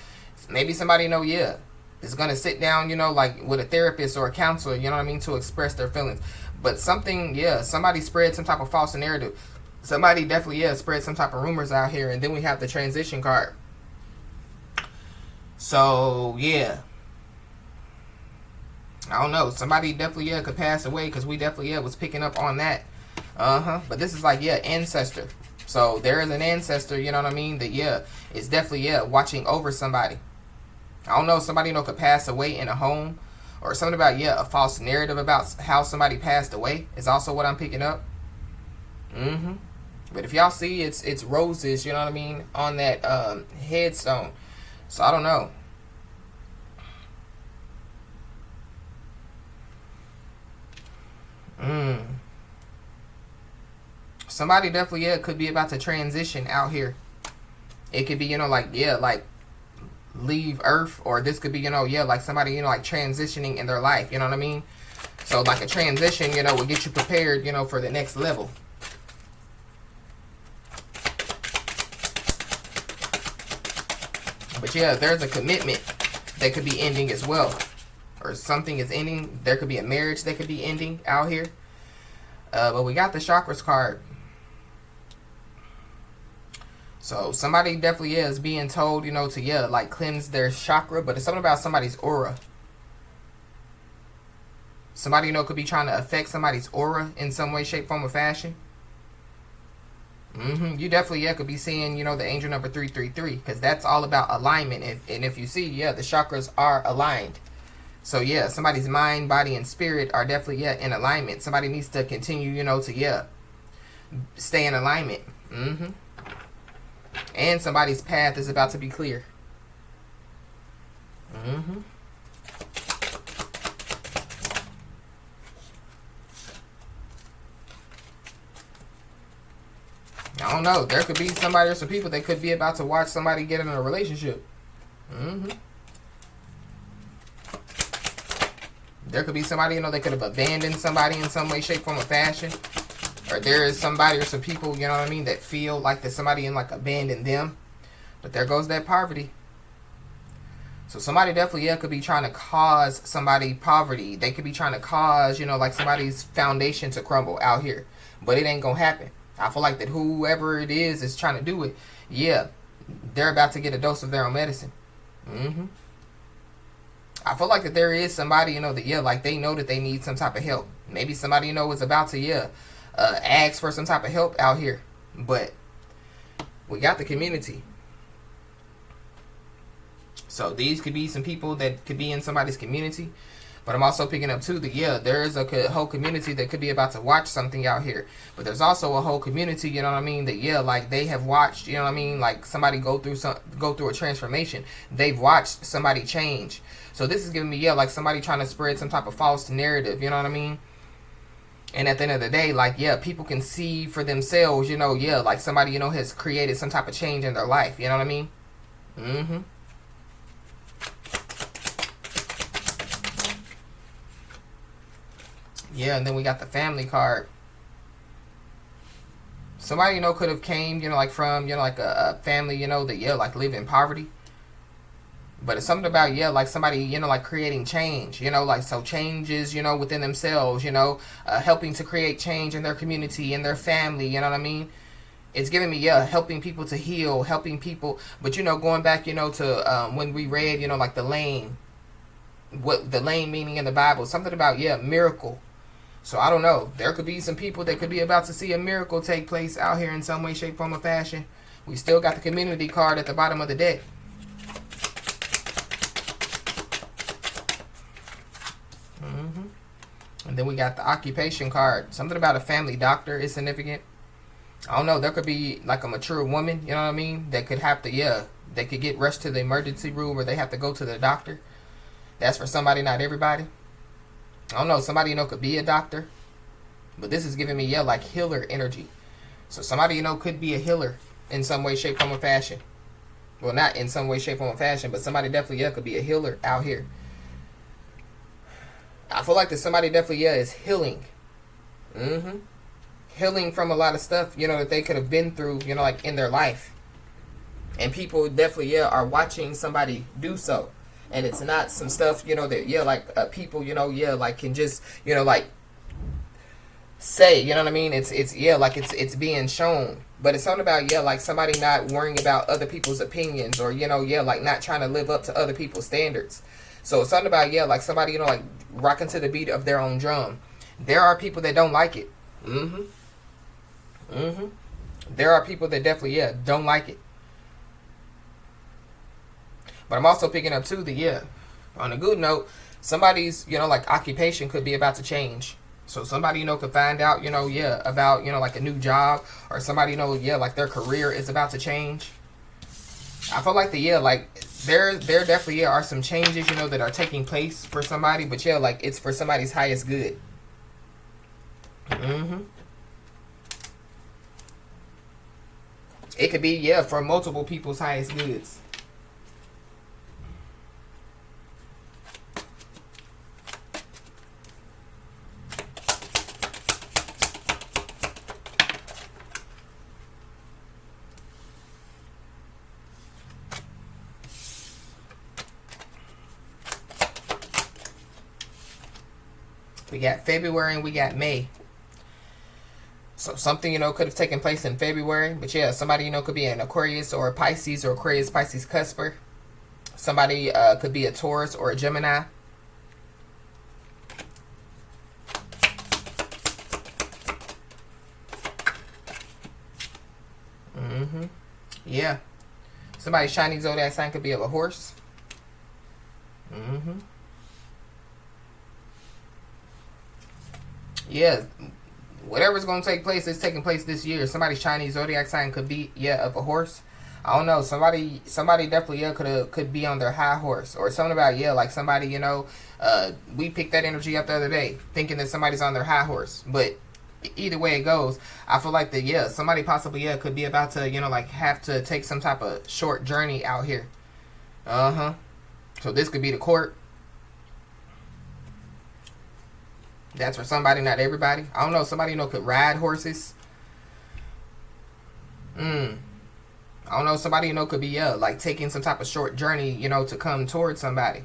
Speaker 1: Maybe somebody, is going to sit down, like with a therapist or a counselor, you know what I mean, to express their feelings. But something, somebody spread some type of false narrative. Somebody definitely, spread some type of rumors out here. And then we have the transition card. So, I don't know. Somebody definitely, could pass away, because we definitely, was picking up on that. But this is like, ancestor. So there is an ancestor, you know what I mean, that, is definitely, watching over somebody. I don't know, somebody, could pass away in a home. Or something about, a false narrative about how somebody passed away is also what I'm picking up. But if y'all see, it's roses, you know what I mean, on that headstone. So I don't know. Somebody definitely, could be about to transition out here. It could be, like, like leave Earth, or this could be, like somebody, like transitioning in their life, you know what I mean? So like a transition, will get you prepared, for the next level. But there's a commitment that could be ending as well. Or something is ending. There could be a marriage that could be ending out here. But we got the chakras card. So somebody definitely is being told, to, like cleanse their chakra. But it's something about somebody's aura. Somebody, could be trying to affect somebody's aura in some way, shape, form, or fashion. You definitely, could be seeing, the angel number 333. Because that's all about alignment. And if you see, the chakras are aligned. So, somebody's mind, body, and spirit are definitely, in alignment. Somebody needs to continue, to, stay in alignment. And somebody's path is about to be clear. I don't know. There could be somebody or some people that could be about to watch somebody get in a relationship. There could be somebody, that could have abandoned somebody in some way, shape, form, or fashion. Or there is somebody or some people, you know what I mean, that feel like that somebody like abandoned them. But there goes that poverty. So somebody definitely, could be trying to cause somebody poverty. They could be trying to cause, like somebody's foundation to crumble out here. But it ain't going to happen. I feel like that whoever it is trying to do it, they're about to get a dose of their own medicine. I feel like that there is somebody, that, like they know that they need some type of help. Maybe somebody, is about to, ask for some type of help out here. But we got the community. So these could be some people that could be in somebody's community. But I'm also picking up too that there is a whole community that could be about to watch something out here. But there's also a whole community, you know what I mean, that like they have watched, you know what I mean, like somebody go through a transformation. They've watched somebody change. So this is giving me like somebody trying to spread some type of false narrative, you know what I mean? And at the end of the day, like, people can see for themselves, like somebody, has created some type of change in their life. You know what I mean? And then we got the family card. Somebody, could have came, like from, like a family, that, like live in poverty. But it's something about, like somebody, like creating change, like so changes, within themselves, helping to create change in their community, in their family, you know what I mean? It's giving me, helping people to heal, helping people. But, going back, to when we read, like the lane, what the lane meaning in the Bible, something about, miracle. So I don't know. There could be some people that could be about to see a miracle take place out here in some way, shape, form, or fashion. We still got the community card at the bottom of the deck. And then we got the occupation card. Something about a family doctor is significant. I don't know. There could be like a mature woman, you know what I mean? That could have to, they could get rushed to the emergency room or they have to go to the doctor. That's for somebody, not everybody. I don't know. Somebody, could be a doctor. But this is giving me, like healer energy. So somebody, could be a healer in some way, shape, form, or fashion. Well, not in some way, shape, form, or fashion, but somebody definitely, yeah, could be a healer out here. I feel like that somebody definitely, yeah, is healing. Healing from a lot of stuff, you know, that they could have been through, you know, like in their life. And people definitely, yeah, are watching somebody do so. And it's not some stuff, you know, that, yeah, like people, you know, yeah, like can just, you know, like say, you know what I mean? It's yeah, like it's being shown. But it's something about, yeah, like somebody not worrying about other people's opinions, or, you know, yeah, like not trying to live up to other people's standards. So it's something about, yeah, like somebody, you know, like rocking to the beat of their own drum. There are people that don't like it. There are people that definitely, yeah, don't like it. But I'm also picking up too that, yeah, on a good note, somebody's, you know, like occupation could be about to change. So somebody, you know, could find out, you know, yeah, about, you know, like a new job, or somebody, you know, yeah, like their career is about to change. I feel like yeah, like there definitely, yeah, are some changes, you know, that are taking place for somebody, but yeah, like it's for somebody's highest good. It could be, yeah, for multiple people's highest goods. We got February and we got May. So something, you know, could have taken place in February. But yeah, somebody, you know, could be an Aquarius or a Pisces, or Aquarius, Pisces, Cusper. Somebody could be a Taurus or a Gemini. Yeah. Somebody's shiny zodiac sign could be of a horse. Yeah, whatever's going to take place is taking place this year. Somebody's Chinese zodiac sign could be, yeah, of a horse. I don't know. Somebody definitely, yeah, could be on their high horse, or something about, yeah, like somebody, you know, we picked that energy up the other day, thinking that somebody's on their high horse. But either way it goes, I feel like that, yeah, somebody possibly, yeah, could be about to, you know, like have to take some type of short journey out here. So this could be the court. That's for somebody, not everybody. I don't know. Somebody, you know, could ride horses. I don't know. Somebody, you know, could be, like taking some type of short journey, you know, to come towards somebody.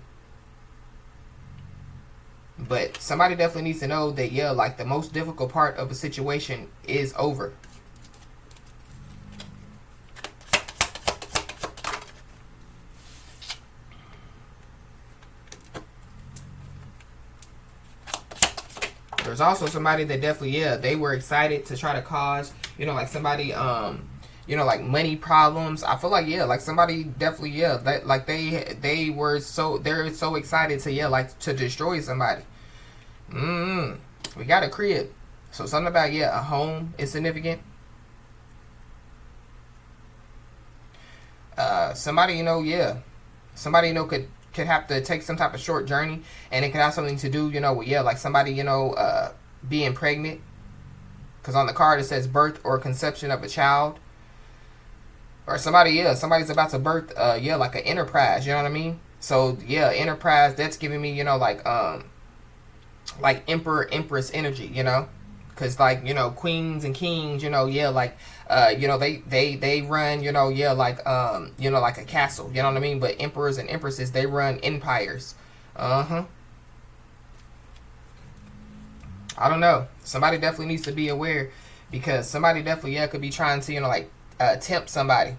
Speaker 1: But somebody definitely needs to know that, yeah, like the most difficult part of a situation is over. There's also somebody that definitely, yeah, they were excited to try to cause, you know, like somebody, you know, like money problems. I feel like, yeah, like somebody definitely, yeah, that like they're so excited to, yeah, like to destroy somebody. We got a crib. So something about, yeah, a home is significant. Somebody, you know, yeah, somebody, you know, could have to take some type of short journey, and it could have something to do, you know, with, yeah, like somebody, you know, being pregnant, because on the card it says birth or conception of a child, or somebody, yeah, somebody's about to birth, yeah, like an enterprise, you know what I mean? So yeah, enterprise, that's giving me, you know, like emperor, empress energy, you know, because like, you know, queens and kings, you know, yeah, like you know, they run, you know, yeah, like you know, like a castle, you know what I mean? But emperors and empresses, they run empires. I don't know. Somebody definitely needs to be aware, because somebody definitely, yeah, could be trying to, you know, like tempt somebody.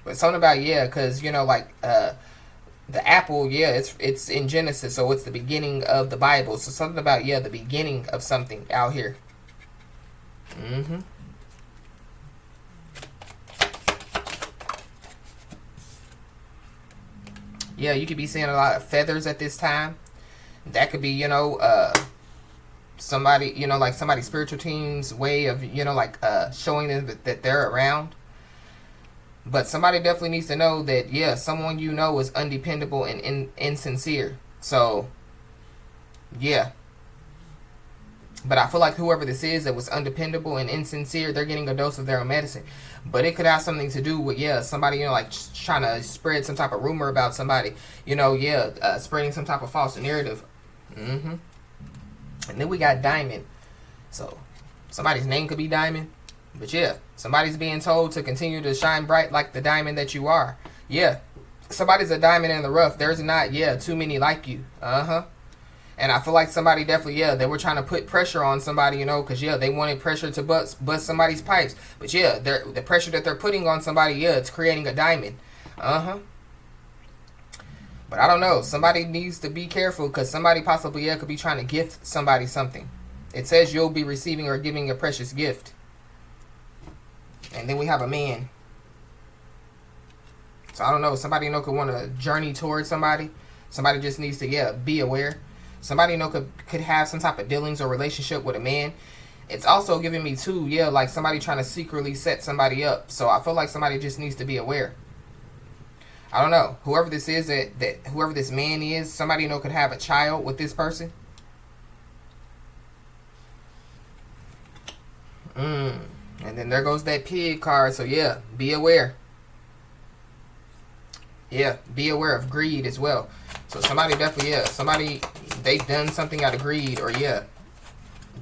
Speaker 1: But something about, yeah, because, you know, like the apple, yeah, it's in Genesis, so it's the beginning of the Bible. So something about, yeah, the beginning of something out here. Yeah, you could be seeing a lot of feathers at this time. That could be, you know, somebody, you know, like somebody's spiritual team's way of, you know, like showing them that they're around. But somebody definitely needs to know that, yeah, someone you know is undependable and insincere. So, yeah. But I feel like whoever this is that was undependable and insincere, they're getting a dose of their own medicine. But it could have something to do with, somebody, like trying to spread some type of rumor about somebody. Spreading some type of false narrative. And then we got Diamond. So somebody's name could be Diamond. But somebody's being told to continue to shine bright like the diamond that you are. Somebody's a diamond in the rough. There's not, too many like you. And I feel like somebody definitely, they were trying to put pressure on somebody, because, they wanted pressure to bust somebody's pipes. But, the pressure that they're putting on somebody, it's creating a diamond. But I don't know. Somebody needs to be careful because somebody possibly, could be trying to gift somebody something. It says you'll be receiving or giving a precious gift. And then we have a man. So I don't know. Somebody, could want to journey towards somebody. Somebody just needs to, be aware. Somebody, could have some type of dealings or relationship with a man. It's also giving me too, like somebody trying to secretly set somebody up. So I feel like somebody just needs to be aware. I don't know. Whoever this is, that whoever this man is, somebody, could have a child with this person. And then there goes that pig card. So be aware. Be aware of greed as well. So somebody definitely, somebody, they've done something out of greed, or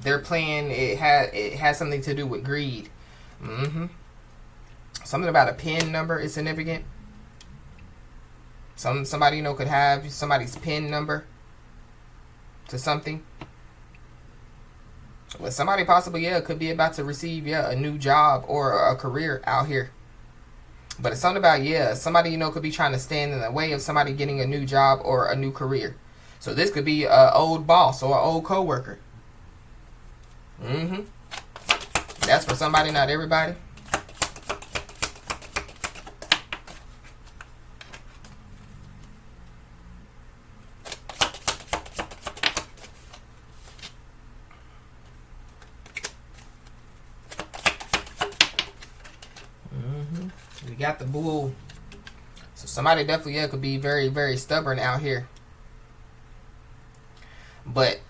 Speaker 1: their plan, it has something to do with greed. Something about a PIN number is significant. Somebody, could have somebody's PIN number to something. But somebody possibly, could be about to receive, a new job or a career out here. But it's something about, somebody, could be trying to stand in the way of somebody getting a new job or a new career. So this could be an old boss or an old coworker. That's for somebody, not everybody. We got the bull. So somebody definitely could be very, very stubborn out here. But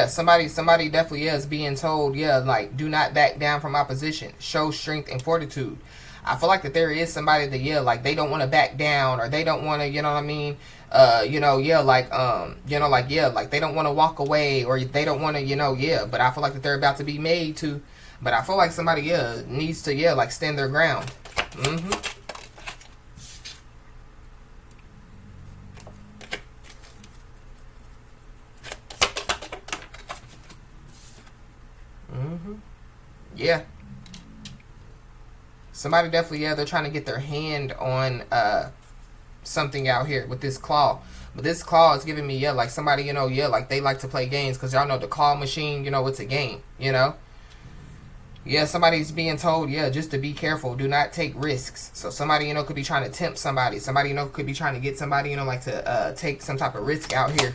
Speaker 1: somebody definitely is being told, like, do not back down from opposition. Show strength and fortitude. I feel like that there is somebody that, like, they don't want to back down, or they don't want to, you know what I mean? Like they don't want to walk away, or they don't want to, but I feel like that they're about to be made to. But I feel like somebody, needs to, like, stand their ground. Somebody definitely, they're trying to get their hand on something out here with this claw. But this claw is giving me, like somebody, like they like to play games, because y'all know the claw machine, it's a game, somebody's being told, just to be careful. Do not take risks. So somebody, could be trying to tempt somebody. Somebody, could be trying to get somebody, like to take some type of risk out here.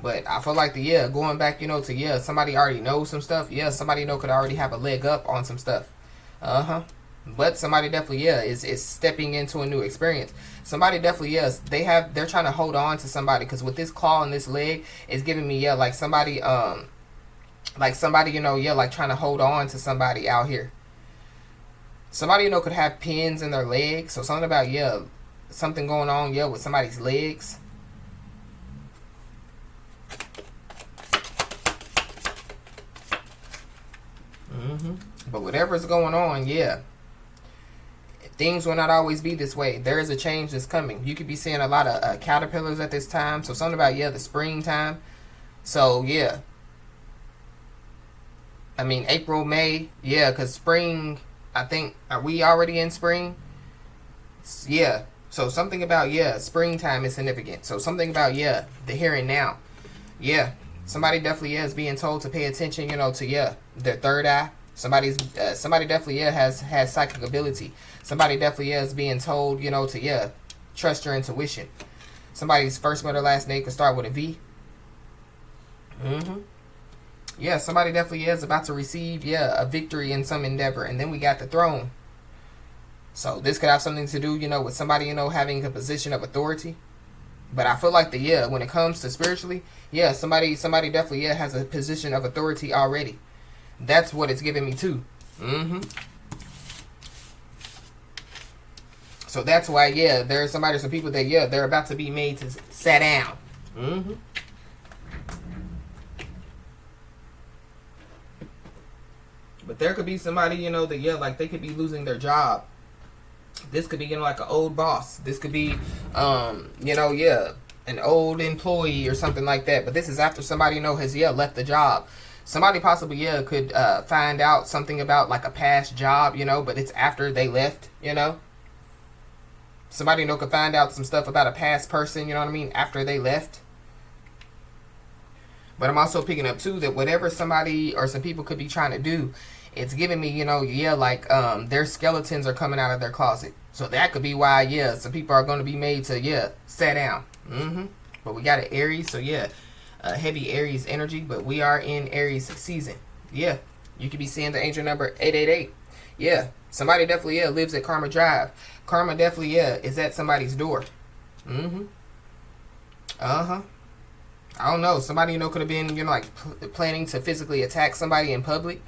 Speaker 1: But I feel like going back, to, somebody already knows some stuff. Somebody, could already have a leg up on some stuff. But somebody definitely, is stepping into a new experience. Somebody definitely, they're trying to hold on to somebody, because with this claw and this leg, it's giving me, like somebody, like trying to hold on to somebody out here. Somebody, could have pins in their legs. So something about, something going on, with somebody's legs. But whatever's going on, things will not always be this way. There is a change that's coming. You could be seeing a lot of caterpillars at this time. So something about, the springtime. So, I mean, April, May, because spring, I think, are we already in spring? So something about, springtime is significant. So something about, the here and now. Somebody definitely is being told to pay attention, to, their third eye. Somebody definitely, has psychic ability. Somebody definitely is being told, to, trust your intuition. Somebody's first, middle, last name could start with a V. Somebody definitely is about to receive, a victory in some endeavor. And then we got the throne. So this could have something to do, with somebody, having a position of authority. But I feel like when it comes to spiritually, somebody definitely has a position of authority already. That's what it's giving me too. So that's why there's some people that they're about to be made to sit down. But there could be somebody that like they could be losing their job. This could be like an old boss. This could be an old employee or something like that. But this is after somebody has left the job. Somebody possibly could find out something about like a past job, but it's after they left, Somebody could find out some stuff about a past person, you know what I mean, after they left. But I'm also picking up too that whatever somebody or some people could be trying to do, it's giving me, like their skeletons are coming out of their closet. So that could be why, some people are going to be made to, sit down. But we got an Aries, so heavy Aries energy, but we are in Aries season. You could be seeing the angel number 888. Somebody definitely lives at Karma Drive. Karma definitely is at somebody's door. I don't know. Somebody could have been like planning to physically attack somebody in public,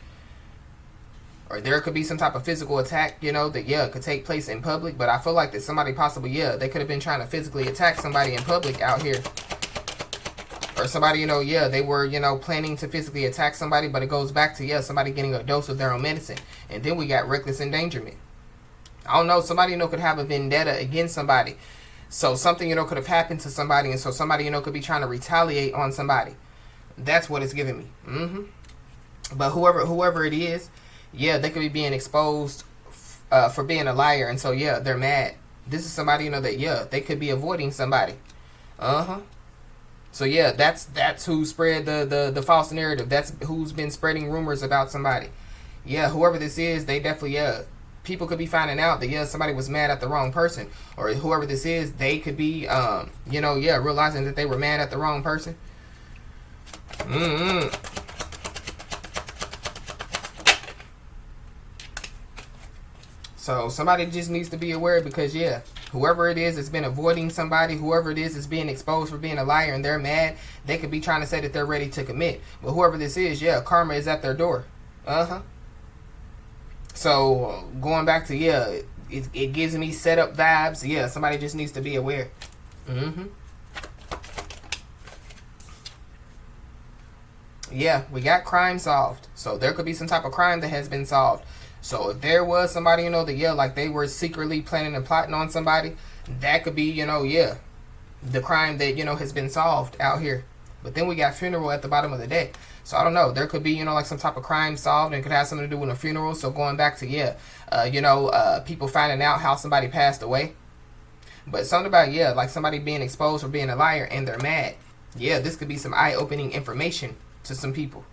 Speaker 1: or there could be some type of physical attack that could take place in public. But I feel like that somebody possibly they could have been trying to physically attack somebody in public out here. Or somebody, they were, planning to physically attack somebody, but it goes back to, somebody getting a dose of their own medicine. And then we got reckless endangerment. I don't know, somebody, could have a vendetta against somebody. So something, could have happened to somebody, and so somebody, could be trying to retaliate on somebody. That's what it's giving me. But whoever it is, they could be being exposed for being a liar, and so, they're mad. This is somebody, that, they could be avoiding somebody. So that's who spread the false narrative. That's who's been spreading rumors about somebody. Whoever this is, they definitely people could be finding out that somebody was mad at the wrong person, or whoever this is, they could be realizing that they were mad at the wrong person. So somebody just needs to be aware, because whoever it is that's been avoiding somebody, whoever it is that's being exposed for being a liar and they're mad, they could be trying to say that they're ready to commit. But whoever this is, karma is at their door. So going back to, it gives me setup vibes. Somebody just needs to be aware. We got crime solved. So there could be some type of crime that has been solved. So if there was somebody, that, like they were secretly planning and plotting on somebody, that could be, the crime that, has been solved out here. But then we got funeral at the bottom of the deck. So I don't know. There could be, like some type of crime solved, and it could have something to do with a funeral. So going back to, people finding out how somebody passed away. But something about, like somebody being exposed for being a liar and they're mad. This could be some eye-opening information to some people.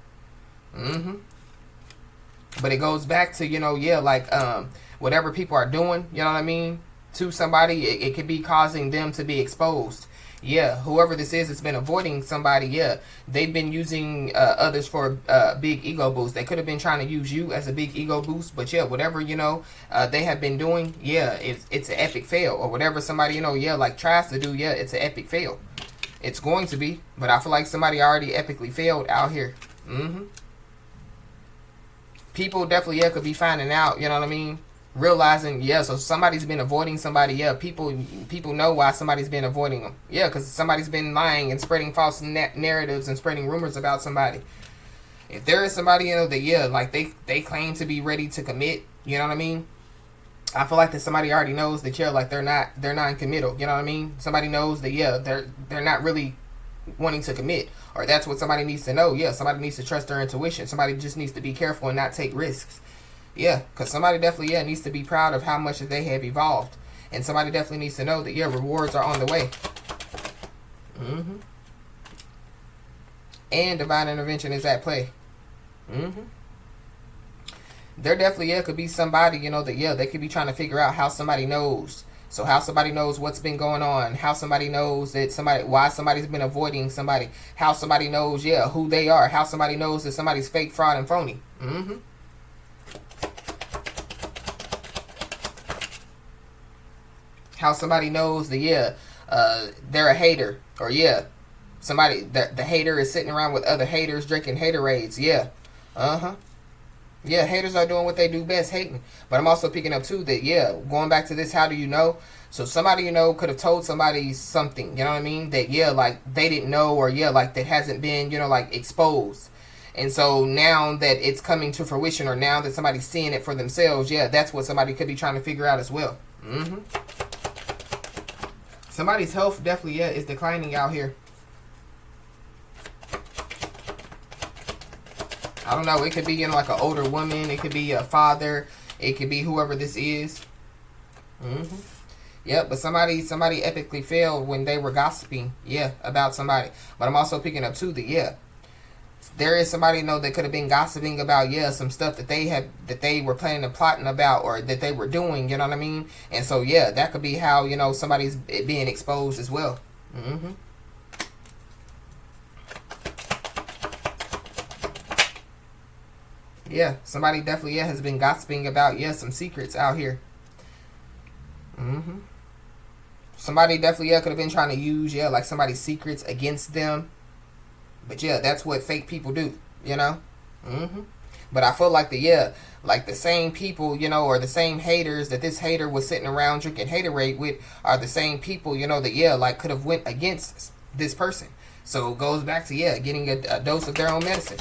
Speaker 1: But it goes back to, whatever people are doing, you know what I mean, to somebody, it could be causing them to be exposed. Whoever this is that's been avoiding somebody, they've been using others for big ego boost. They could have been trying to use you as a big ego boost, but whatever, they have been doing, it's an epic fail. Or whatever somebody, like tries to do, it's an epic fail. It's going to be, but I feel like somebody already epically failed out here. People definitely could be finding out, you know what I mean, realizing so somebody's been avoiding somebody. People know why somebody's been avoiding them, because somebody's been lying and spreading false narratives and spreading rumors about somebody. If there is somebody that like they claim to be ready to commit, you know what I mean, I feel like that somebody already knows that like they're non-committal, you know what I mean. Somebody knows that they're not really wanting to commit, or that's what somebody needs to know. Somebody needs to trust their intuition. Somebody just needs to be careful and not take risks. Because somebody definitely needs to be proud of how much that they have evolved, and somebody definitely needs to know that rewards are on the way. And divine intervention is at play. There definitely could be somebody that they could be trying to figure out how somebody knows. So how somebody knows what's been going on, how somebody knows that why somebody's been avoiding somebody, how somebody knows, who they are, how somebody knows that somebody's fake, fraud, and phony. How somebody knows that, they're a hater. Or yeah, somebody, the hater is sitting around with other haters drinking haterades. Yeah. Uh-huh. Yeah, haters are doing what they do best, hating. But I'm also picking up too that, yeah, going back to this, how do you know? So somebody, could have told somebody something, you know what I mean? That, yeah, like they didn't know, or yeah, like that hasn't been, like exposed. And so now that it's coming to fruition, or now that somebody's seeing it for themselves, yeah, that's what somebody could be trying to figure out as well. Somebody's health definitely, yeah, is declining out here. I don't know. It could be, like an older woman. It could be a father. It could be whoever this is. Yep, but somebody epically failed when they were gossiping, yeah, about somebody. But I'm also picking up too that, yeah, there is somebody, that could have been gossiping about, yeah, some stuff that they were planning and plotting about, or that they were doing, you know what I mean? And so, yeah, that could be how, somebody's being exposed as well. Yeah, somebody definitely, yeah, has been gossiping about, yeah, some secrets out here. Somebody definitely, yeah, could have been trying to use, yeah, like somebody's secrets against them. But yeah, that's what fake people do, But I feel like the same people, or the same haters that this hater was sitting around drinking haterade with are the same people, that, yeah, like could have went against this person. So it goes back to, yeah, getting a dose of their own medicine.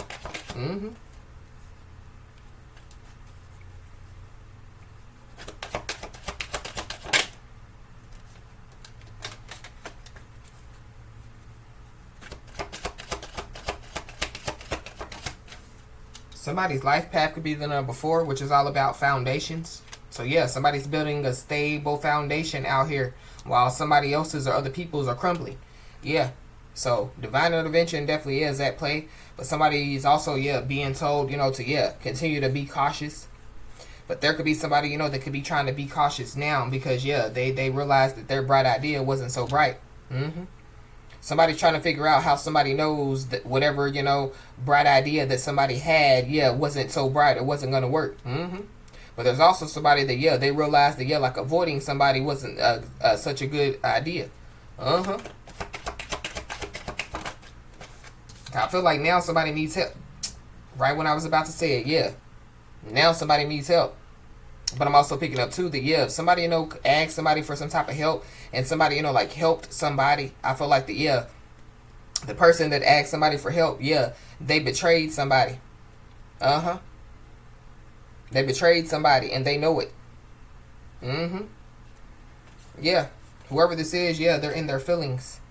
Speaker 1: Somebody's life path could be the number 4, which is all about foundations. So yeah, somebody's building a stable foundation out here, while somebody else's or other people's are crumbling. Yeah. So divine intervention definitely is at play. But somebody's also, yeah, being told, to, yeah, continue to be cautious. But there could be somebody, that could be trying to be cautious now because, yeah, they realized that their bright idea wasn't so bright. Somebody's trying to figure out how somebody knows that whatever, bright idea that somebody had, yeah, wasn't so bright, it wasn't going to work. But there's also somebody that, yeah, they realized that, yeah, like avoiding somebody wasn't such a good idea. I feel like now somebody needs help. Right when I was about to say it, yeah. Now somebody needs help. But I'm also picking up too that, yeah, if somebody, asked somebody for some type of help and somebody, like helped somebody, I feel like the person that asked somebody for help, yeah, they betrayed somebody. They betrayed somebody and they know it. Yeah. Whoever this is, yeah, they're in their feelings.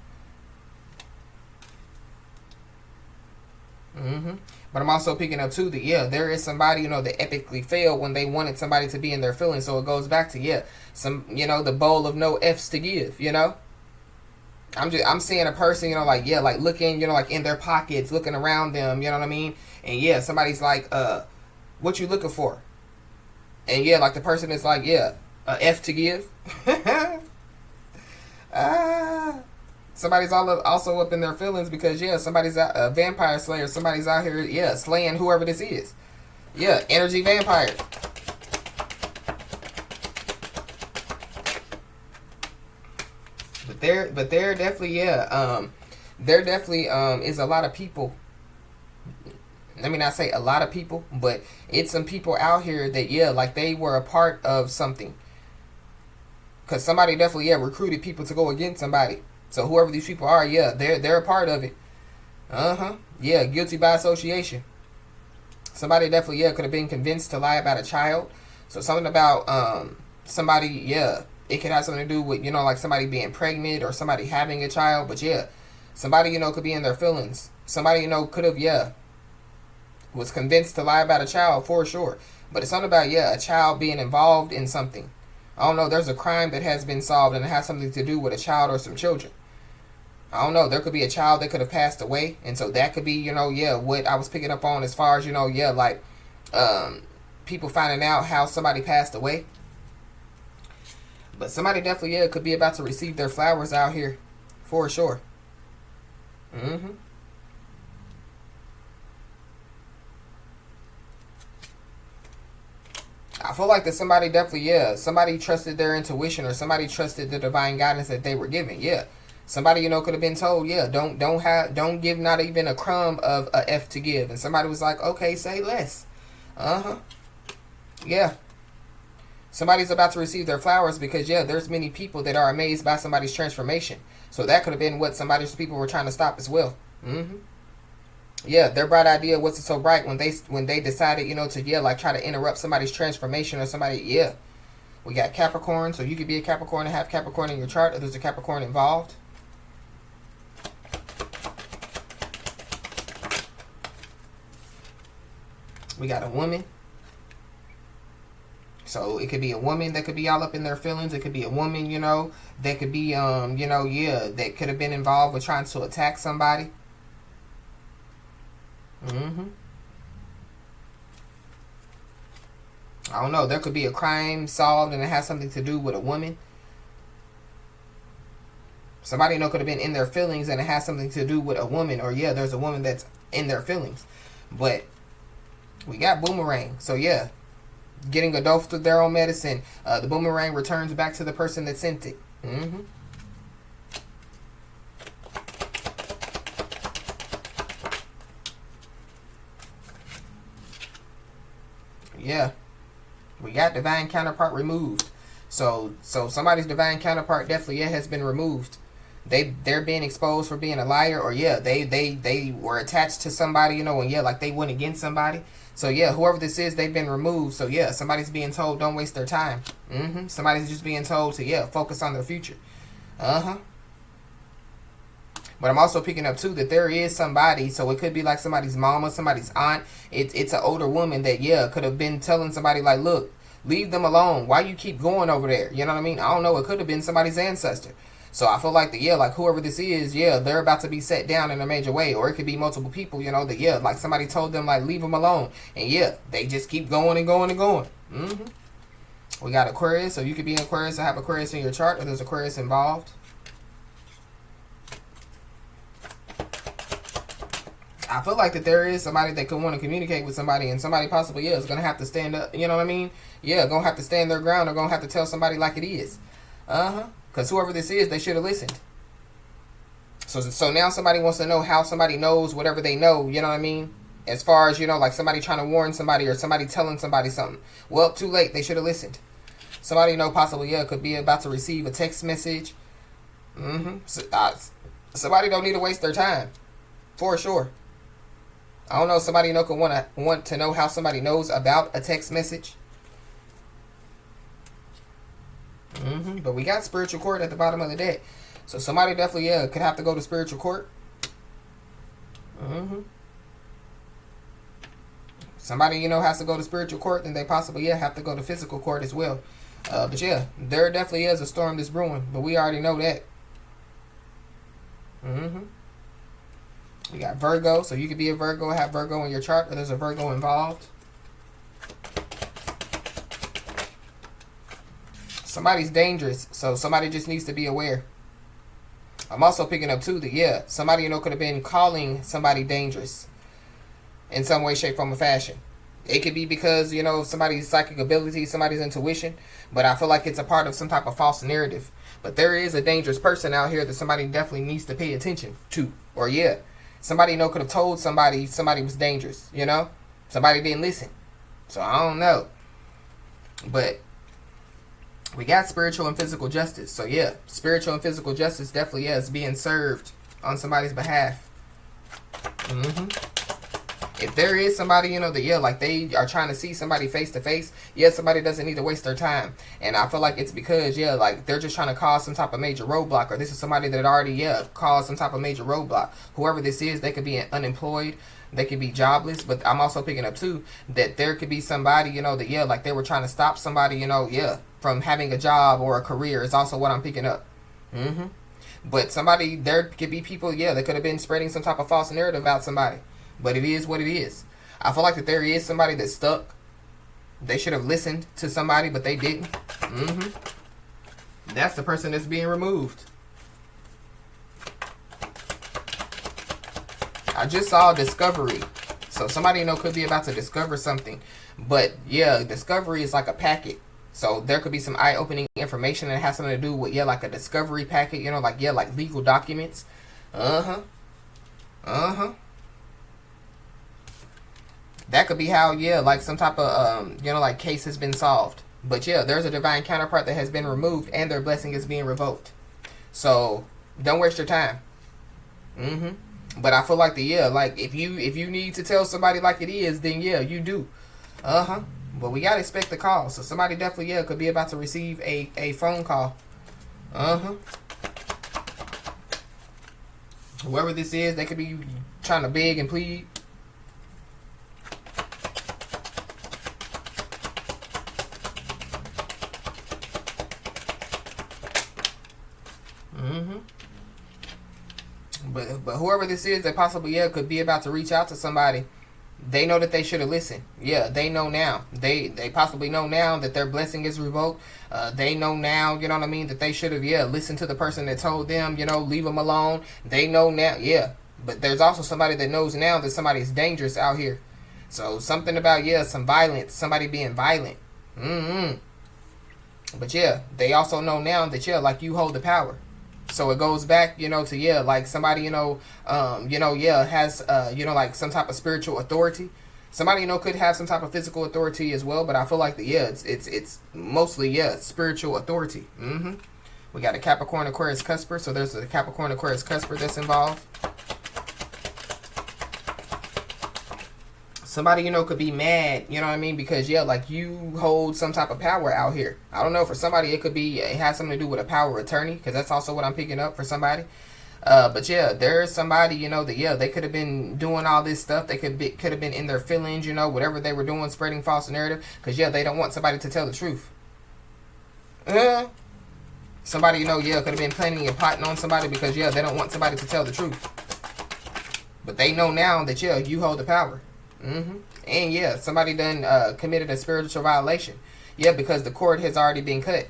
Speaker 1: But I'm also picking up too that, yeah, there is somebody, that epically failed when they wanted somebody to be in their feelings. So it goes back to, yeah, some, the bowl of no F's to give, I'm seeing a person, like, yeah, like looking, like in their pockets, looking around them, you know what I mean? And yeah, somebody's like, what you looking for? And yeah, like the person is like, yeah, a F to give. Somebody's also up in their feelings because, yeah, somebody's a vampire slayer. Somebody's out here, yeah, slaying whoever this is. Yeah, energy vampire. But there definitely, yeah, there definitely is a lot of people. Let me not say a lot of people, but it's some people out here that, yeah, like they were a part of something. Because somebody definitely, yeah, recruited people to go against somebody. So whoever these people are, yeah, they're a part of it. Yeah, guilty by association. Somebody definitely, yeah, could have been convinced to lie about a child. So something about somebody, yeah, it could have something to do with, like somebody being pregnant or somebody having a child. But yeah, somebody, could be in their feelings. Somebody, could have, yeah, was convinced to lie about a child for sure. But it's something about, yeah, a child being involved in something. I don't know, there's a crime that has been solved and it has something to do with a child or some children. I don't know, there could be a child that could have passed away. And so that could be, yeah, what I was picking up on as far as, yeah, like people finding out how somebody passed away. But somebody definitely, yeah, could be about to receive their flowers out here for sure. I feel like that somebody definitely, somebody trusted their intuition, or somebody trusted the divine guidance that they were given. Somebody, could have been told, don't give not even a crumb of a F to give. And somebody was like, okay, say less. Yeah. Somebody's about to receive their flowers because, there's many people that are amazed by somebody's transformation. So that could have been what somebody's people were trying to stop as well. Yeah, their bright idea wasn't so bright when they decided, to, like try to interrupt somebody's transformation or somebody, We got Capricorn, so you could be a Capricorn and have Capricorn in your chart, or there's a Capricorn involved. We got a woman. So it could be a woman that could be all up in their feelings. It could be a woman, that could be, that could have been involved with trying to attack somebody. I don't know. There could be a crime solved and it has something to do with a woman. Somebody, could have been in their feelings and it has something to do with a woman. Or, there's a woman that's in their feelings. But we got boomerang. So, getting a dose of their own medicine. The boomerang returns back to the person that sent it. Yeah. We got divine counterpart removed. So somebody's divine counterpart definitely has been removed. They're being exposed for being a liar, or they were attached to somebody, and like they went against somebody. So whoever this is, they've been removed. So somebody's being told don't waste their time. Somebody's just being told to focus on their future. But I'm also picking up too that there is somebody, so it could be like somebody's mama, somebody's aunt. It's an older woman that could have been telling somebody like, look, leave them alone. Why you keep going over there? You know what I mean? I don't know. It could have been somebody's ancestor. So I feel like like whoever this is, they're about to be set down in a major way. Or it could be multiple people, that like somebody told them like leave them alone. And they just keep going and going and going. We got Aquarius, so you could be in Aquarius and have Aquarius in your chart, or there's Aquarius involved. I feel like that there is somebody that could want to communicate with somebody, and somebody possibly is going to have to stand up, you know what I mean? Going to have to stand their ground, or going to have to tell somebody like it is. Because whoever this is, they should have listened. So now somebody wants to know how somebody knows whatever they know, you know what I mean? As far as, like somebody trying to warn somebody, or somebody telling somebody something. Well, too late, they should have listened. Somebody, possibly, could be about to receive a text message. Somebody don't need to waste their time. For sure. I don't know, somebody could want to know how somebody knows about a text message. But we got spiritual court at the bottom of the deck. So somebody definitely could have to go to spiritual court. Somebody has to go to spiritual court, then they possibly have to go to physical court as well. But there definitely is a storm that's brewing, but we already know that. We got Virgo, so you could be a Virgo, have Virgo in your chart, or there's a Virgo involved. Somebody's dangerous, so somebody just needs to be aware. I'm also picking up too that somebody could have been calling somebody dangerous in some way, shape, form, or fashion. It could be because somebody's psychic ability, somebody's intuition, but I feel like it's a part of some type of false narrative. But there is a dangerous person out here that somebody definitely needs to pay attention to, or somebody could have told somebody was dangerous, somebody didn't listen. So I don't know, but we got spiritual and physical justice. So spiritual and physical justice definitely is being served on somebody's behalf. If there is somebody, that like they are trying to see somebody face to face, somebody doesn't need to waste their time. And I feel like it's because, like they're just trying to cause some type of major roadblock, or this is somebody that already, caused some type of major roadblock. Whoever this is, they could be unemployed, they could be jobless, but I'm also picking up too that there could be somebody, that, like they were trying to stop somebody, from having a job or a career is also what I'm picking up. But somebody, there could be people, that could have been spreading some type of false narrative about somebody. But it is what it is. I feel like that there is somebody that's stuck. They should have listened to somebody, but they didn't. That's the person that's being removed. I just saw discovery. So somebody, you know, could be about to discover something. But yeah, discovery is like a packet. So there could be some eye-opening information that has something to do with, yeah, like a discovery packet, you know, like, yeah, like legal documents. Uh-huh. Uh-huh. That could be how, yeah, like some type of, you know, like case has been solved. But yeah, there's a divine counterpart that has been removed and their blessing is being revoked. So don't waste your time. But I feel like like if you need to tell somebody like it is, then yeah, you do. But we gotta expect the call. So somebody definitely, yeah, could be about to receive a phone call. Whoever this is, they could be trying to beg and plead. But whoever this is that possibly, yeah, could be about to reach out to somebody, they know that they should have listened. Yeah, they know now. They possibly know now that their blessing is revoked. They know now, you know what I mean, that they should have, yeah, listened to the person that told them, you know, leave them alone. They know now, yeah. But there's also somebody that knows now that somebody is dangerous out here. So something about, yeah, some violence, somebody being violent. But yeah, they also know now that, yeah, like you hold the power. So it goes back, you know, to, yeah, like somebody, yeah, has, like some type of spiritual authority. Somebody, could have some type of physical authority as well. But I feel like, it's mostly, yeah, spiritual authority. We got a Capricorn, Aquarius, Cusper. So there's a Capricorn, Aquarius, Cusper that's involved. Somebody, could be mad, you know what I mean? Because, yeah, like you hold some type of power out here. I don't know. For somebody, it has something to do with a power of attorney. Because that's also what I'm picking up for somebody. But, yeah, there's somebody, that, yeah, they could have been doing all this stuff. They could have been in their feelings, whatever they were doing, spreading false narrative. Because, yeah, they don't want somebody to tell the truth. Somebody, yeah, could have been planning and plotting on somebody because, yeah, they don't want somebody to tell the truth. But they know now that, yeah, you hold the power. And yeah, somebody done committed a spiritual violation. Yeah, because the cord has already been cut.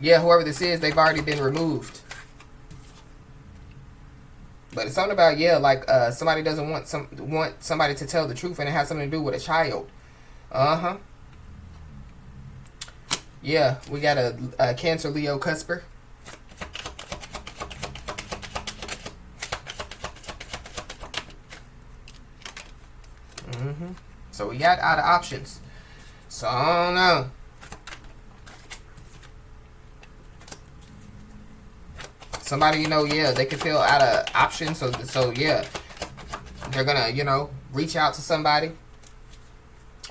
Speaker 1: Yeah, whoever this is, they've already been removed. But it's something about, yeah, like somebody doesn't want somebody to tell the truth, and it has something to do with a child. Yeah, we got a Cancer, Leo, Cusper. So we got out of options. So I don't know. Somebody, yeah, they could feel out of options. So yeah, they're gonna, reach out to somebody.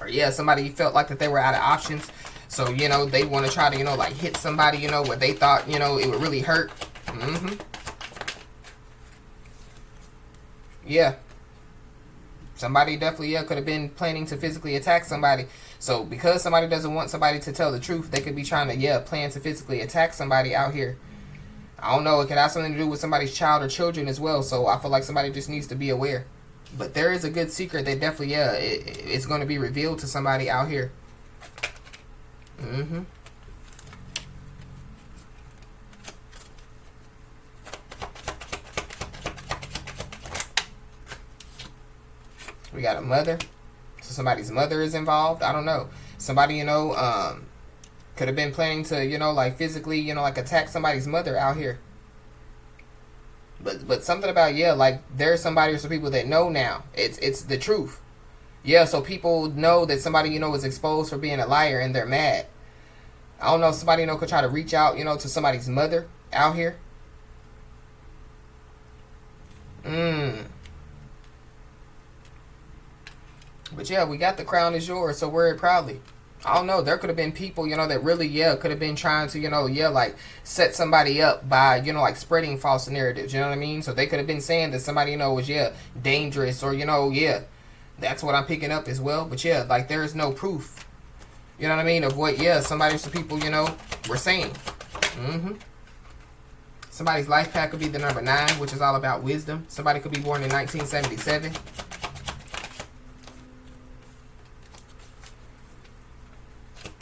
Speaker 1: Or yeah, somebody felt like that they were out of options. So, they want to try to, like hit somebody, where they thought, it would really hurt. Yeah. Somebody definitely, yeah, could have been planning to physically attack somebody. So because somebody doesn't want somebody to tell the truth, they could be trying to, yeah, plan to physically attack somebody out here. I don't know. It could have something to do with somebody's child or children as well. So I feel like somebody just needs to be aware. But there is a good secret that definitely, yeah, it's going to be revealed to somebody out here. We got a mother. So somebody's mother is involved. I don't know. Somebody, could have been planning to, like physically, like attack somebody's mother out here. But something about, yeah, like there's somebody or some people that know now. It's the truth. Yeah, so people know that somebody, is exposed for being a liar and they're mad. I don't know. Somebody, could try to reach out, to somebody's mother out here. But yeah, we got the crown is yours, so wear it proudly. I don't know. There could have been people, that really, yeah, could have been trying to, yeah, like set somebody up by, like spreading false narratives. You know what I mean? So they could have been saying that somebody, was, yeah, dangerous or, yeah, that's what I'm picking up as well. But yeah, like there is no proof, you know what I mean, of what, yeah, somebody or some people, were saying. Somebody's life path could be the number 9, which is all about wisdom. Somebody could be born in 1977.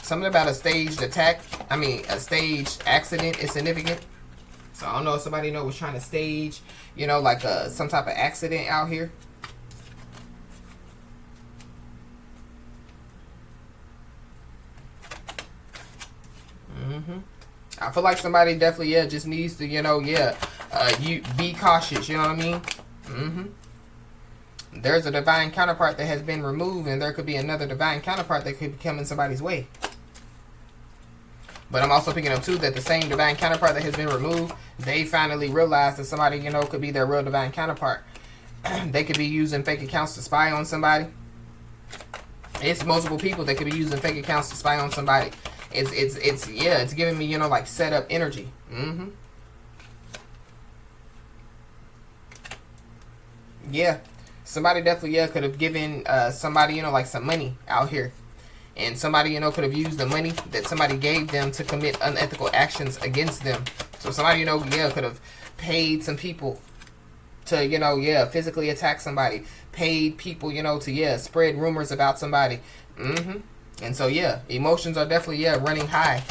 Speaker 1: Something about a staged attack. A staged accident is significant. So I don't know if somebody, you know, was trying to stage, you know, like some type of accident out here. I feel like somebody definitely, yeah, just needs to, you know, yeah, you be cautious, you know what I mean? There's a divine counterpart that has been removed, and there could be another divine counterpart that could come in somebody's way. But I'm also picking up, too, that the same divine counterpart that has been removed, they finally realized that somebody, you know, could be their real divine counterpart. They could be using fake accounts to spy on somebody. It's multiple people that could be using fake accounts to spy on somebody. It's giving me, you know, like setup energy. Yeah. Somebody definitely, yeah, could have given somebody, you know, like some money out here. And somebody, you know, could have used the money that somebody gave them to commit unethical actions against them. So somebody, you know, yeah, could have paid some people to, you know, yeah, physically attack somebody. Paid people, you know, to, yeah, spread rumors about somebody. And so, yeah, emotions are definitely, yeah, running high.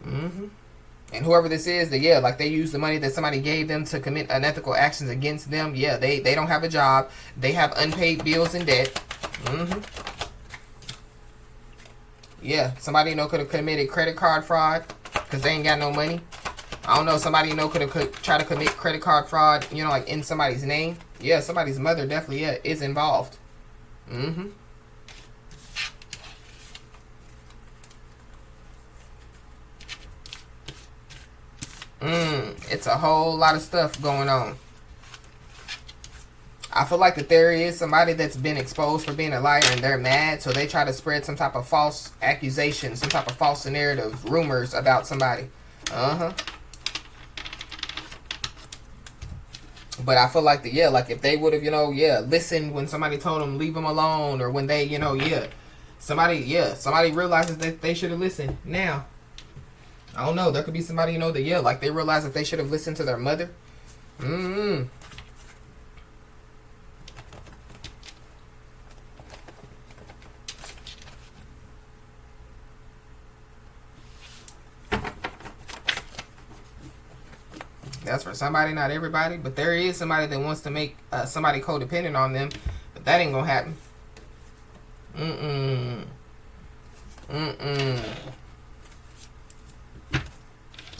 Speaker 1: And whoever this is, that, yeah, like they use the money that somebody gave them to commit unethical actions against them. Yeah, they don't have a job. They have unpaid bills and debt. Yeah, somebody, you know, could have committed credit card fraud because they ain't got no money. I don't know, somebody, you know, could try to commit credit card fraud, you know, like in somebody's name. Yeah, somebody's mother definitely, yeah, is involved. It's a whole lot of stuff going on. I feel like that there is somebody that's been exposed for being a liar and they're mad, so they try to spread some type of false accusation, some type of false narrative, rumors about somebody. But I feel like that, yeah, like if they would have, you know, yeah, listened when somebody told them leave them alone, or when they, you know, yeah, somebody realizes that they should have listened. Now, I don't know, there could be somebody, you know, that, yeah, like they realize that they should have listened to their mother. That's for somebody, not everybody. But there is somebody that wants to make somebody codependent on them. But that ain't gonna happen.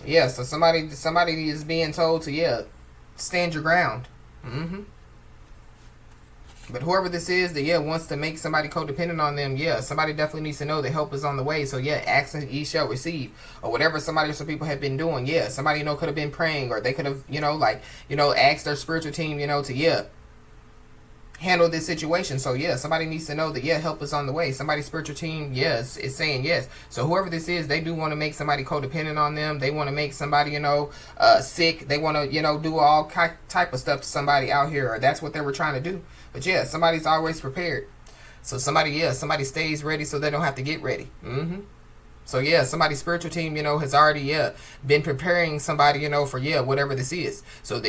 Speaker 1: Yeah, so somebody is being told to, yeah, stand your ground. But whoever this is that, yeah, wants to make somebody codependent on them, yeah, somebody definitely needs to know that help is on the way. So, yeah, ask and ye shall receive. Or whatever somebody or some people have been doing. Yeah, somebody, you know, could have been praying, or they could have, you know, like, you know, asked their spiritual team, you know, to, yeah, handle this situation. So, yeah, somebody needs to know that, yeah, help is on the way. Somebody's spiritual team, yes, is saying yes. So, whoever this is, they do want to make somebody codependent on them. They want to make somebody, you know, sick. They want to, you know, do all type of stuff to somebody out here. Or that's what they were trying to do. But yeah, somebody's always prepared. So somebody stays ready so they don't have to get ready. So yeah, somebody's spiritual team, you know, has already, yeah, been preparing somebody, you know, for, yeah, whatever this is. So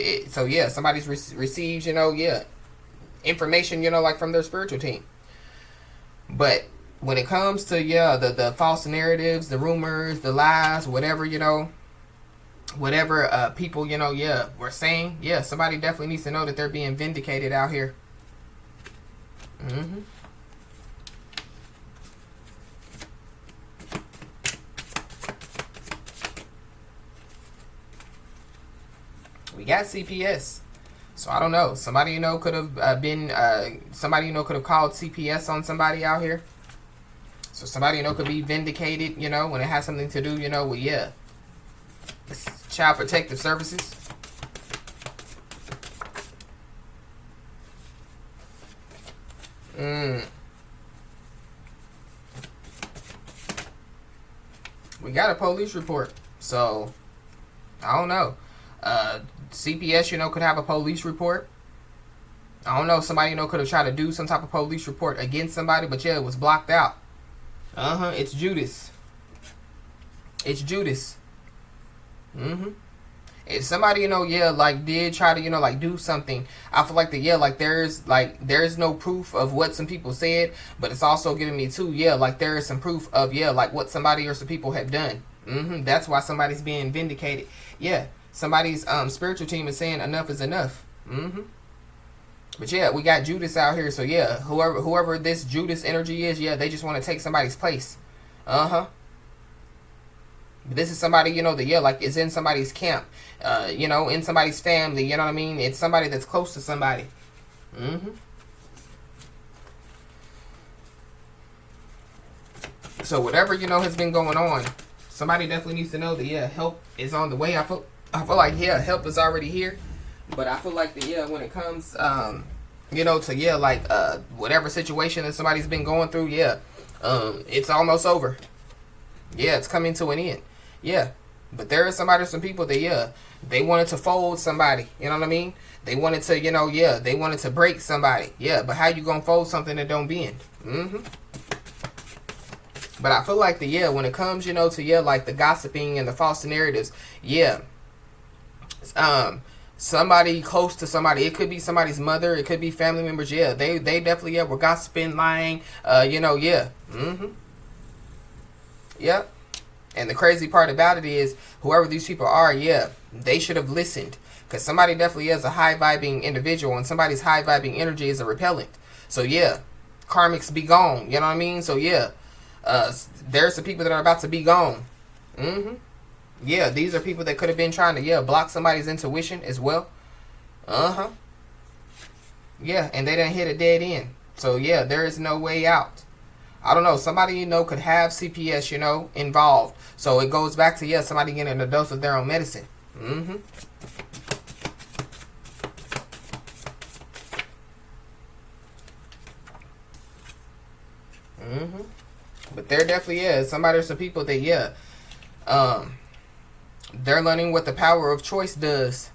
Speaker 1: yeah, somebody's receives, you know, yeah, information, you know, like from their spiritual team. But when it comes to, yeah, the false narratives, the rumors, the lies, whatever, you know, whatever people, you know, yeah, were saying, yeah, somebody definitely needs to know that they're being vindicated out here. We got CPS. So I don't know. Somebody, you know, could have been, somebody, you know, could have called CPS on somebody out here. So somebody, you know, could be vindicated, you know, when it has something to do, you know, with, yeah, Child Protective Services. We got a police report. So, I don't know. CPS, you know, could have a police report. I don't know. Somebody, you know, could have tried to do some type of police report against somebody. But, yeah, it was blocked out. It's Judas. It's Judas. If somebody, you know, yeah, like did try to, you know, like do something, I feel like yeah, like there's no proof of what some people said, but it's also giving me too, yeah, like there is some proof of, yeah, like what somebody or some people have done. That's why somebody's being vindicated. Yeah, somebody's spiritual team is saying enough is enough. But yeah, we got Judas out here. So yeah, whoever this Judas energy is, yeah, they just want to take somebody's place. This is somebody, that, yeah, like, is in somebody's camp, in somebody's family, you know what I mean? It's somebody that's close to somebody. So whatever, has been going on, somebody definitely needs to know that, yeah, help is on the way. I feel like, yeah, help is already here. But I feel like that, yeah, when it comes, to, yeah, like, whatever situation that somebody's been going through, yeah, it's almost over. Yeah, it's coming to an end. Yeah, but there is some people that, yeah, they wanted to fold somebody, you know what I mean? They wanted to, yeah, they wanted to break somebody. Yeah, but how you gonna fold something that don't bend? But I feel like yeah, when it comes, to, yeah, like the gossiping and the false narratives, yeah, somebody close to somebody, it could be somebody's mother, it could be family members, yeah, they definitely, yeah, were gossiping, lying, yeah, yep. And the crazy part about it is, whoever these people are, yeah, they should have listened. Because somebody definitely is a high-vibing individual, and somebody's high-vibing energy is a repellent. So, yeah, karmics be gone, you know what I mean? So, yeah, there's some people that are about to be gone. Yeah, these are people that could have been trying to, yeah, block somebody's intuition as well. Yeah, and they done hit a dead end. So, yeah, there is no way out. I don't know, somebody, could have CPS, involved. So it goes back to, yeah, somebody getting a dose of their own medicine. But there definitely is somebody or some people that, yeah, they're learning what the power of choice does.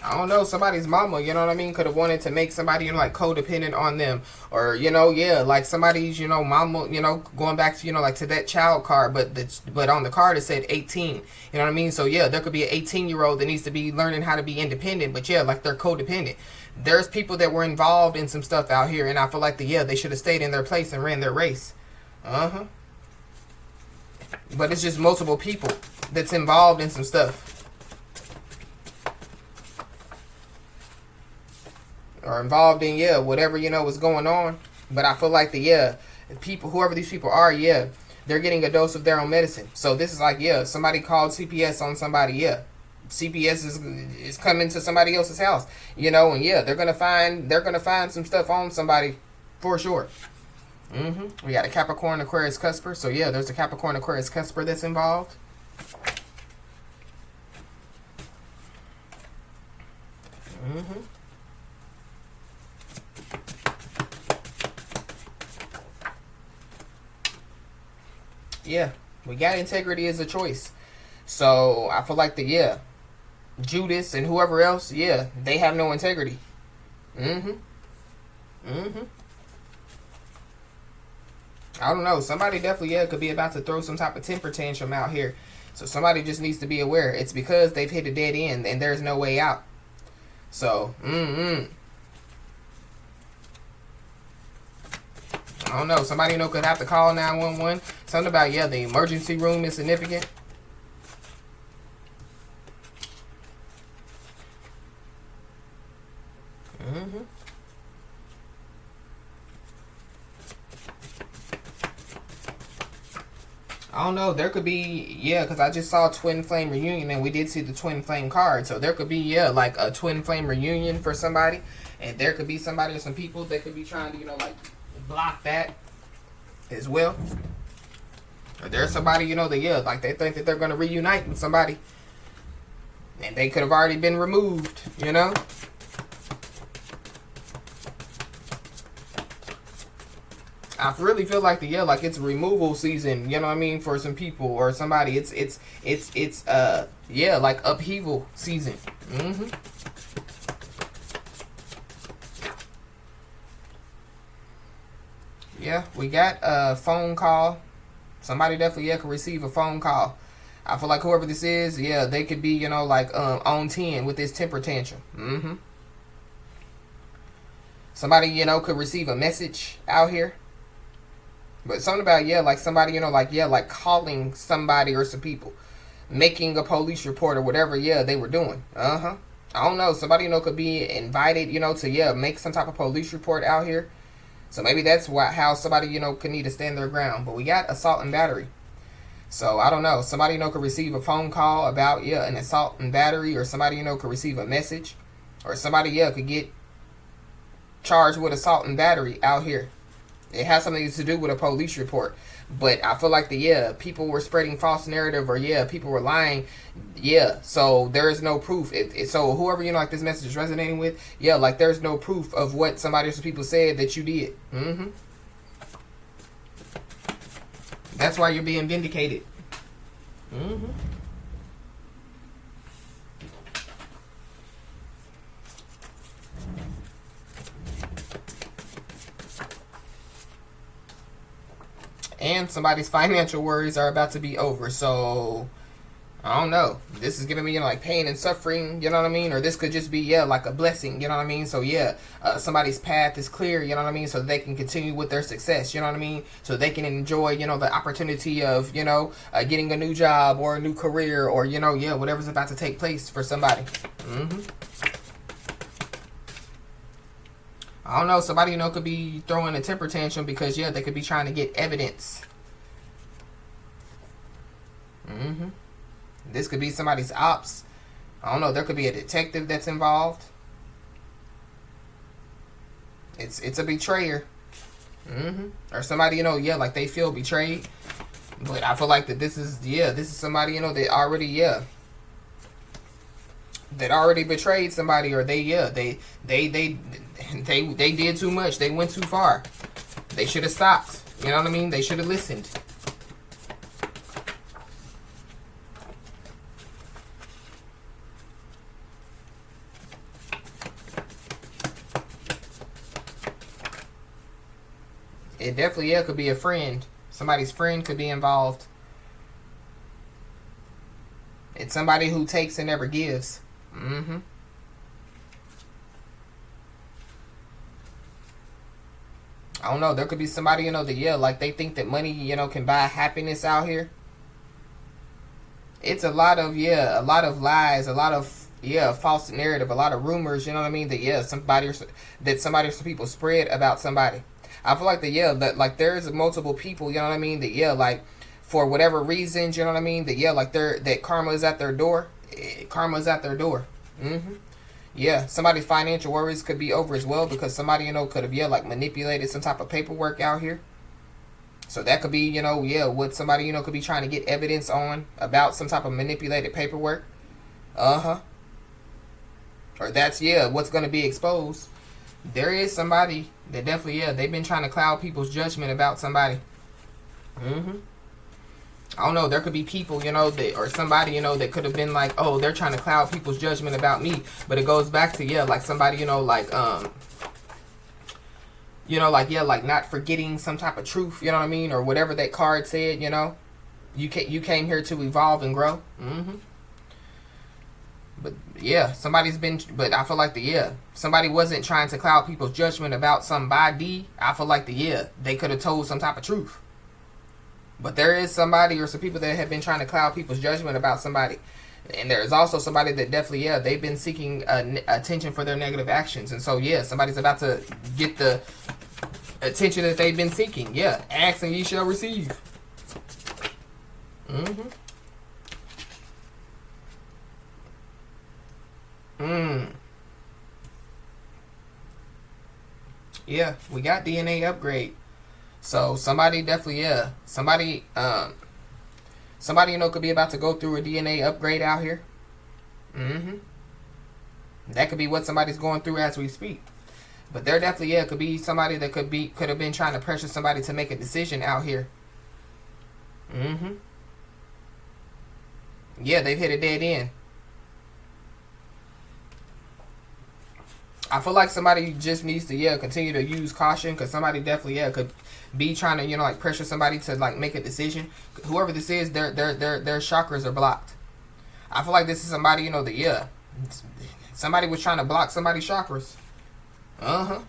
Speaker 1: I don't know, somebody's mama, you know what I mean, could have wanted to make somebody, like, codependent on them. Or, yeah, like somebody's, mama, going back to, like, to that child card, but on the card it said 18. You know what I mean? So, yeah, there could be an 18-year-old that needs to be learning how to be independent, but, yeah, like, they're codependent. There's people that were involved in some stuff out here, and I feel like they should have stayed in their place and ran their race. But it's just multiple people that's involved in some stuff. Or involved in, yeah, whatever, was going on. But I feel like people, whoever these people are, yeah, they're getting a dose of their own medicine. So this is like, yeah, somebody called CPS on somebody, yeah. CPS is coming to somebody else's house, and yeah, they're gonna find some stuff on somebody for sure. We got a Capricorn Aquarius cusper. So yeah, there's a Capricorn Aquarius cusper that's involved. Yeah, we got integrity as a choice. So I feel like yeah, Judas and whoever else, yeah, they have no integrity. I don't know. Somebody definitely, yeah, could be about to throw some type of temper tantrum out here. So somebody just needs to be aware. It's because they've hit a dead end and there's no way out. So, I don't know. Somebody, could have to call 911. Something about, yeah, the emergency room is significant. I don't know. There could be, yeah, because I just saw Twin Flame Reunion and we did see the Twin Flame card. So there could be, yeah, like a Twin Flame Reunion for somebody. And there could be somebody or some people that could be trying to, like, block that as well. Or there's somebody, that, yeah, like they think that they're going to reunite with somebody. And they could have already been removed, I really feel like like it's removal season, you know what I mean, for some people or somebody. It's yeah, like upheaval season. Yeah, we got a phone call. Somebody definitely, yeah, could receive a phone call. I feel like whoever this is, yeah, they could be, you know, like on 10 with this temper tantrum. Somebody, you know, could receive a message out here. But something about, yeah, like somebody, you know, like, yeah, like calling somebody or some people, making a police report or whatever, yeah, they were doing. I don't know. Somebody, you know, could be invited, you know, to, yeah, make some type of police report out here. So maybe that's how somebody, you know, could need to stand their ground. But we got assault and battery. So I don't know. Somebody, you know, could receive a phone call about, yeah, an assault and battery, or somebody, you know, could receive a message, or somebody, yeah, could get charged with assault and battery out here. It has something to do with a police report. But I feel like people were spreading false narrative, or people were lying. Yeah, so there is no proof. So whoever, you know, like this message is resonating with, yeah, like there's no proof of what somebody or some people said that you did. That's why you're being vindicated. And somebody's financial worries are about to be over. So I don't know. This is giving me, you know, like pain and suffering, you know what I mean? Or this could just be, yeah, like a blessing, you know what I mean? So yeah, somebody's path is clear, you know what I mean? So they can continue with their success, you know what I mean? So they can enjoy, you know, the opportunity of, you know, getting a new job or a new career, or, you know, yeah, whatever's about to take place for somebody. I don't know. Somebody, you know, could be throwing a temper tantrum because, yeah, they could be trying to get evidence. This could be somebody's ops. I don't know. There could be a detective that's involved. It's a betrayer. Or somebody, you know, yeah, like they feel betrayed. But I feel like that this is somebody, you know, that already, that already betrayed somebody, or they did too much. They went too far. They should have stopped. You know what I mean? They should have listened. It definitely, could be a friend. Somebody's friend could be involved. It's somebody who takes and never gives. I don't know. There could be somebody, you know, that, like they think that money, you know, can buy happiness out here. It's a lot of lies, a lot of, false narrative, a lot of rumors, you know what I mean? That, somebody or some people spread about somebody. I feel like that like there's multiple people, you know what I mean? That, like for whatever reasons, you know what I mean? That, like that karma is at their door. Karma is at their door. Yeah, somebody's financial worries could be over as well, because somebody, you know, could have, like manipulated some type of paperwork out here. So that could be, you know, what somebody, you know, could be trying to get evidence on about some type of manipulated paperwork. Or that's, what's going to be exposed. There is somebody that definitely, they've been trying to cloud people's judgment about somebody. I don't know, there could be people, you know, that, or somebody, you know, that could have been like, oh, they're trying to cloud people's judgment about me. But it goes back to, like somebody, you know, like, like not forgetting some type of truth, you know what I mean? Or whatever that card said, you know. You came here to evolve and grow. But but I feel like somebody wasn't trying to cloud people's judgment about somebody. I feel like they could have told some type of truth. But there is somebody or some people that have been trying to cloud people's judgment about somebody. And there is also somebody that definitely, they've been seeking attention for their negative actions. And so, somebody's about to get the attention that they've been seeking. Ask and ye shall receive. Yeah, we got DNA upgrade. So somebody definitely, somebody, you know, could be about to go through a DNA upgrade out here. That could be what somebody's going through as we speak. But there definitely, could be somebody that could have been trying to pressure somebody to make a decision out here. Yeah, they've hit a dead end. I feel like somebody just needs to, yeah, continue to use caution, because somebody definitely, yeah, could be trying to, you know, like pressure somebody to like make a decision. Whoever this is, their chakras are blocked. I feel like this is somebody, you know, that, yeah, somebody was trying to block somebody's chakras. But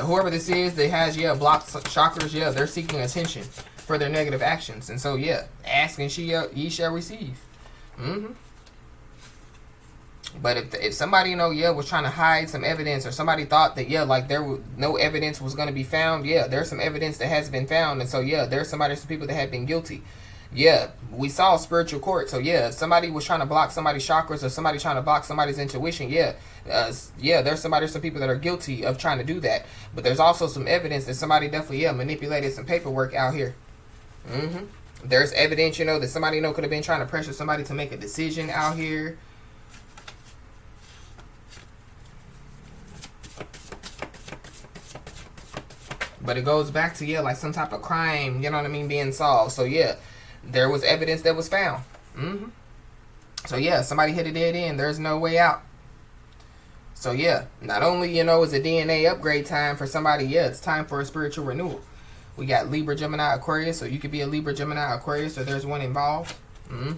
Speaker 1: whoever this is that has, yeah, blocked chakras, yeah, they're seeking attention for their negative actions. And so, yeah, ask and ye shall receive. But if somebody, you know, yeah, was trying to hide some evidence, or somebody thought that, yeah, like there was no evidence was going to be found, yeah, there's some evidence that has been found. And so, yeah, there's some people that have been guilty. Yeah, we saw spiritual court. So, yeah, if somebody was trying to block somebody's chakras, or somebody trying to block somebody's intuition, yeah, there's some people that are guilty of trying to do that. But there's also some evidence that somebody definitely, yeah, manipulated some paperwork out here. There's evidence, you know, that somebody, you know, could have been trying to pressure somebody to make a decision out here. But it goes back to, yeah, like some type of crime, you know what I mean, being solved. So, yeah, there was evidence that was found. So, yeah, somebody hit a dead end. There's no way out. So, yeah, not only, you know, is a DNA upgrade time for somebody, yeah, it's time for a spiritual renewal. We got Libra, Gemini, Aquarius. So, you could be a Libra, Gemini, Aquarius, or there's one involved. I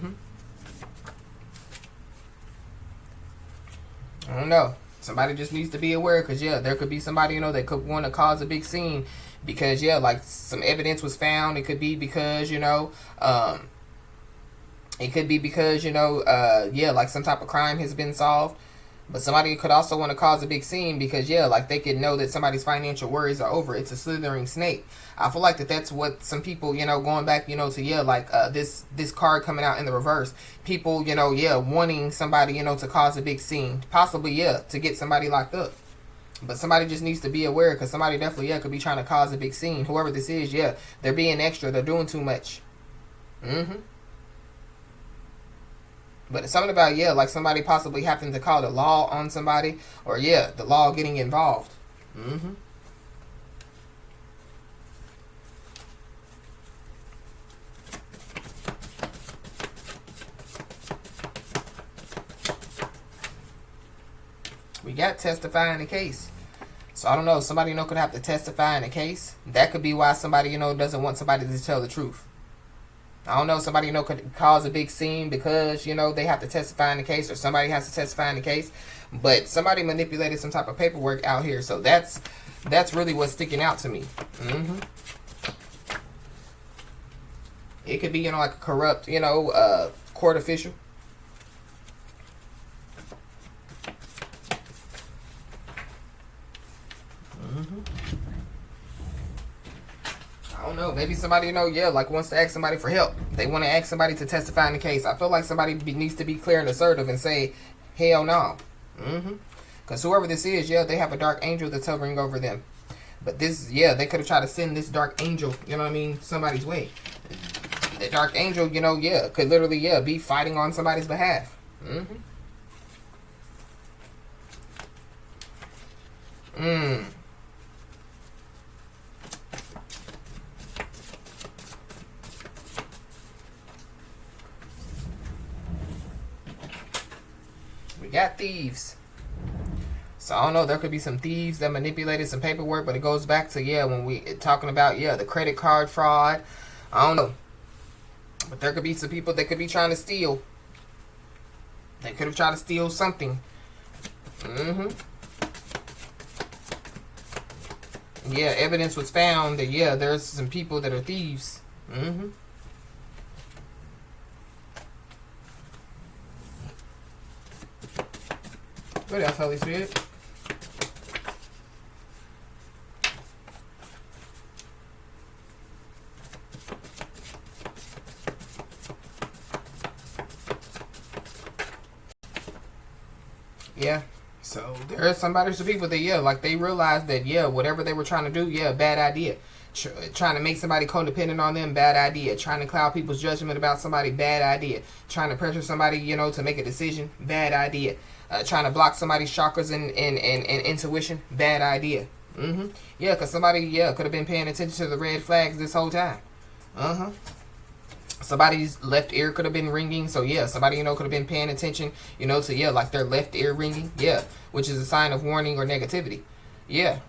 Speaker 1: don't know. Somebody just needs to be aware, because, yeah, there could be somebody, you know, that could want to cause a big scene because, yeah, like some evidence was found. It could be because, you know, yeah, like some type of crime has been solved. But somebody could also want to cause a big scene because, yeah, like they could know that somebody's financial worries are over. It's a slithering snake. I feel like that's what some people, you know, going back, you know, to, yeah, like this card coming out in the reverse. People, you know, yeah, wanting somebody, you know, to cause a big scene. Possibly, yeah, to get somebody locked up. But somebody just needs to be aware, because somebody definitely, yeah, could be trying to cause a big scene. Whoever this is, yeah, they're being extra. They're doing too much. But it's something about, yeah, like somebody possibly having to call the law on somebody, or, yeah, the law getting involved. We got testify in the case. So, I don't know, somebody, you know, could have to testify in a case. That could be why somebody, you know, doesn't want somebody to tell the truth. I don't know, somebody, you know, could cause a big scene because, you know, they have to testify in the case, or somebody has to testify in the case. But somebody manipulated some type of paperwork out here. So that's really what's sticking out to me. It could be, you know, like a corrupt, you know, court official. I don't know, maybe somebody, you know, yeah, like wants to ask somebody for help. They want to ask somebody to testify in the case. I feel like somebody needs to be clear and assertive and say, hell no. Because whoever this is, yeah, they have a dark angel that's hovering over them. But this, yeah, they could have tried to send this dark angel, you know what I mean, somebody's way. The dark angel, you know, yeah, could literally, yeah, be fighting on somebody's behalf. We got thieves. So I don't know, there could be some thieves that manipulated some paperwork, but it goes back to, yeah, when we talking about, yeah, the credit card fraud. I don't know. But there could be some people that could be trying to steal. They could have tried to steal something. Yeah, evidence was found that, yeah, there's some people that are thieves. What else, Holy Spirit? Yeah. So there are some people that, yeah, like they realized that, yeah, whatever they were trying to do, yeah, bad idea. Trying to make somebody codependent on them, bad idea. Trying to cloud people's judgment about somebody, bad idea. Trying to pressure somebody, you know, to make a decision, bad idea. Trying to block somebody's chakras and intuition, bad idea. Yeah, because somebody, yeah, could have been paying attention to the red flags this whole time. Somebody's left ear could have been ringing. So yeah, somebody, could have been paying attention, to, yeah, like their left ear ringing. Yeah, which is a sign of warning or negativity. Yeah.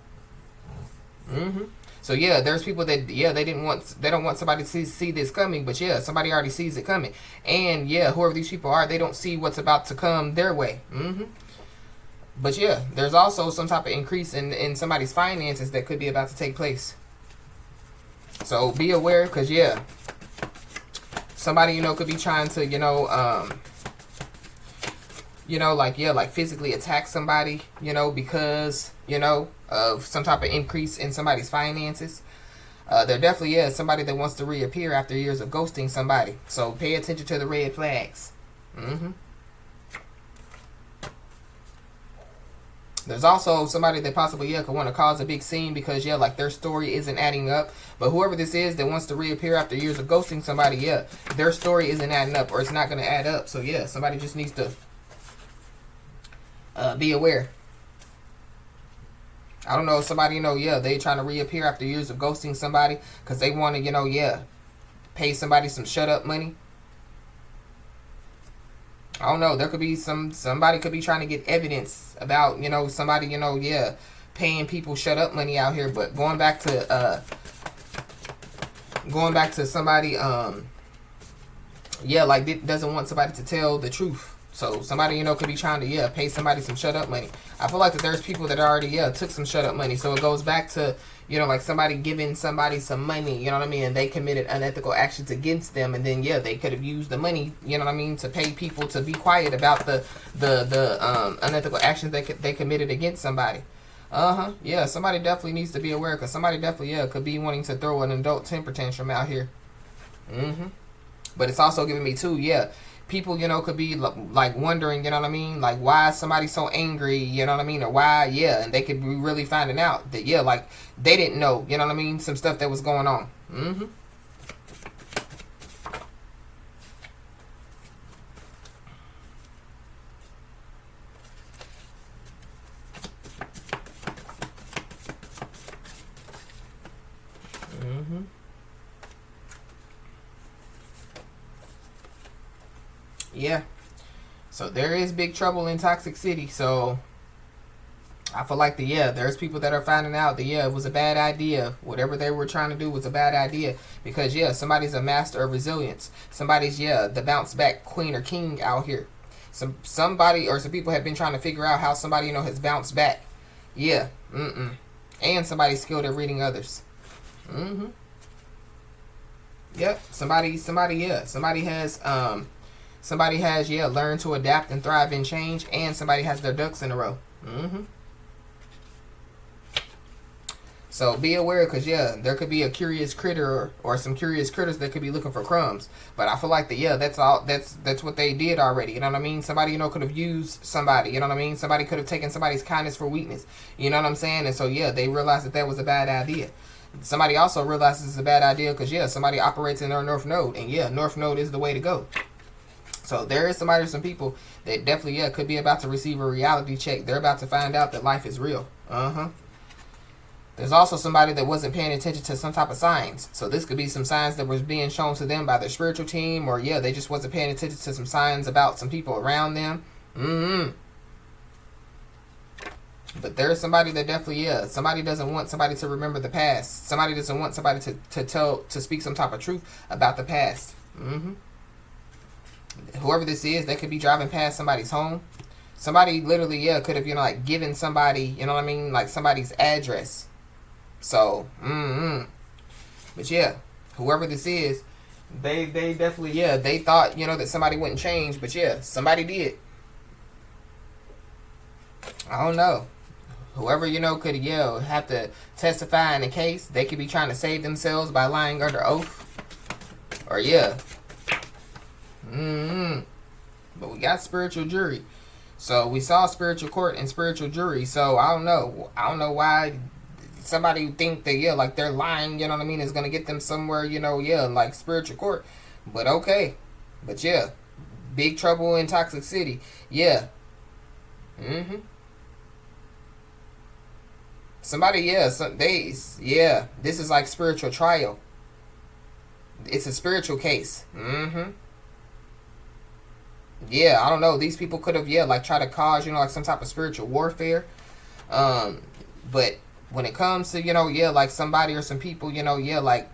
Speaker 1: So yeah, there's people that, yeah, they don't want somebody to see this coming, but yeah, somebody already sees it coming. And yeah, whoever these people are, they don't see what's about to come their way. But yeah, there's also some type of increase in somebody's finances that could be about to take place. So be aware, because yeah, somebody, could be trying to, like physically attack somebody, because, of some type of increase in somebody's finances. There definitely is somebody that wants to reappear after years of ghosting somebody. So pay attention to the red flags. There's also somebody that possibly, yeah, could want to cause a big scene because, yeah, like their story isn't adding up. But whoever this is that wants to reappear after years of ghosting somebody, yeah, their story isn't adding up, or it's not going to add up. So, yeah, somebody just needs to be aware. I don't know if somebody, yeah, they trying to reappear after years of ghosting somebody because they want to, yeah, pay somebody some shut up money. I don't know. There could be somebody could be trying to get evidence about, somebody, yeah, paying people shut up money out here. But going back to somebody, yeah, like doesn't want somebody to tell the truth. So somebody, could be trying to, yeah, pay somebody some shut up money. I feel like that there's people that already, yeah, took some shut up money. So it goes back to, like somebody giving somebody some money, you know what I mean? And they committed unethical actions against them. And then, yeah, they could have used the money, you know what I mean, to pay people to be quiet about the unethical actions they committed against somebody. Yeah, somebody definitely needs to be aware, because somebody definitely, yeah, could be wanting to throw an adult temper tantrum out here. But it's also giving me too, yeah, people, could be like wondering, you know what I mean? Like, why is somebody so angry, you know what I mean? Or why, yeah, and they could be really finding out that, yeah, like they didn't know, you know what I mean? Some stuff that was going on. Yeah. So there is big trouble in Toxic City. So I feel like there's people that are finding out that, yeah, it was a bad idea. Whatever they were trying to do was a bad idea. Because, yeah, somebody's a master of resilience. Somebody's, yeah, the bounce back queen or king out here. Somebody or some people have been trying to figure out how somebody, has bounced back. Yeah. And somebody's skilled at reading others. Yep. Somebody has, yeah, learned to adapt and thrive in change, and somebody has their ducks in a row. So be aware, because, yeah, there could be a curious critter or some curious critters that could be looking for crumbs. But I feel like that, yeah, that's what they did already. You know what I mean? Somebody, could have used somebody. You know what I mean? Somebody could have taken somebody's kindness for weakness. You know what I'm saying? And so, yeah, they realized that was a bad idea. Somebody also realizes it's a bad idea because, yeah, somebody operates in their North Node. And, yeah, North Node is the way to go. So there is somebody or some people that definitely, yeah, could be about to receive a reality check. They're about to find out that life is real. There's also somebody that wasn't paying attention to some type of signs. So this could be some signs that was being shown to them by their spiritual team, or, yeah, they just wasn't paying attention to some signs about some people around them. But there's somebody that definitely, yeah, somebody doesn't want somebody to remember the past. Somebody doesn't want somebody to speak some type of truth about the past. Whoever this is, they could be driving past somebody's home. Somebody literally, yeah, could have, like given somebody, you know what I mean, like somebody's address. So, but yeah, whoever this is, they definitely, yeah, they thought, that somebody wouldn't change, but yeah, somebody did. I don't know. Whoever, could, yeah, have to testify in a case, they could be trying to save themselves by lying under oath. Or, yeah. But we got spiritual jury. So we saw spiritual court and spiritual jury. So I don't know why somebody think that, yeah, like they're lying, you know what I mean, is going to get them somewhere, yeah, like spiritual court. But okay. But yeah, big trouble in Toxic City. Yeah. Somebody, yeah, some days, yeah, this is like spiritual trial. it's a spiritual case. Yeah, I don't know. These people could have, like try to cause, like some type of spiritual warfare. But when it comes to, like somebody or some people, like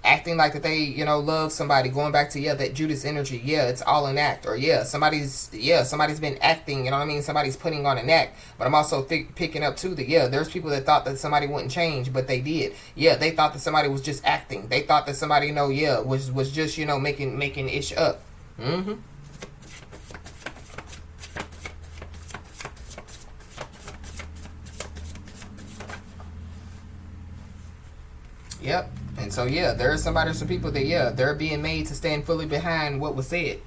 Speaker 1: acting like that they, love somebody, going back to, that Judas energy, it's all an act. Or, somebody's been acting, you know what I mean? Somebody's putting on an act. But I'm also picking up, too, that, there's people that thought that somebody wouldn't change, but they did. They thought that somebody was just acting. They thought that somebody, was just, making ish up. Yep. And so, there is somebody or some people that, they're being made to stand fully behind what was said.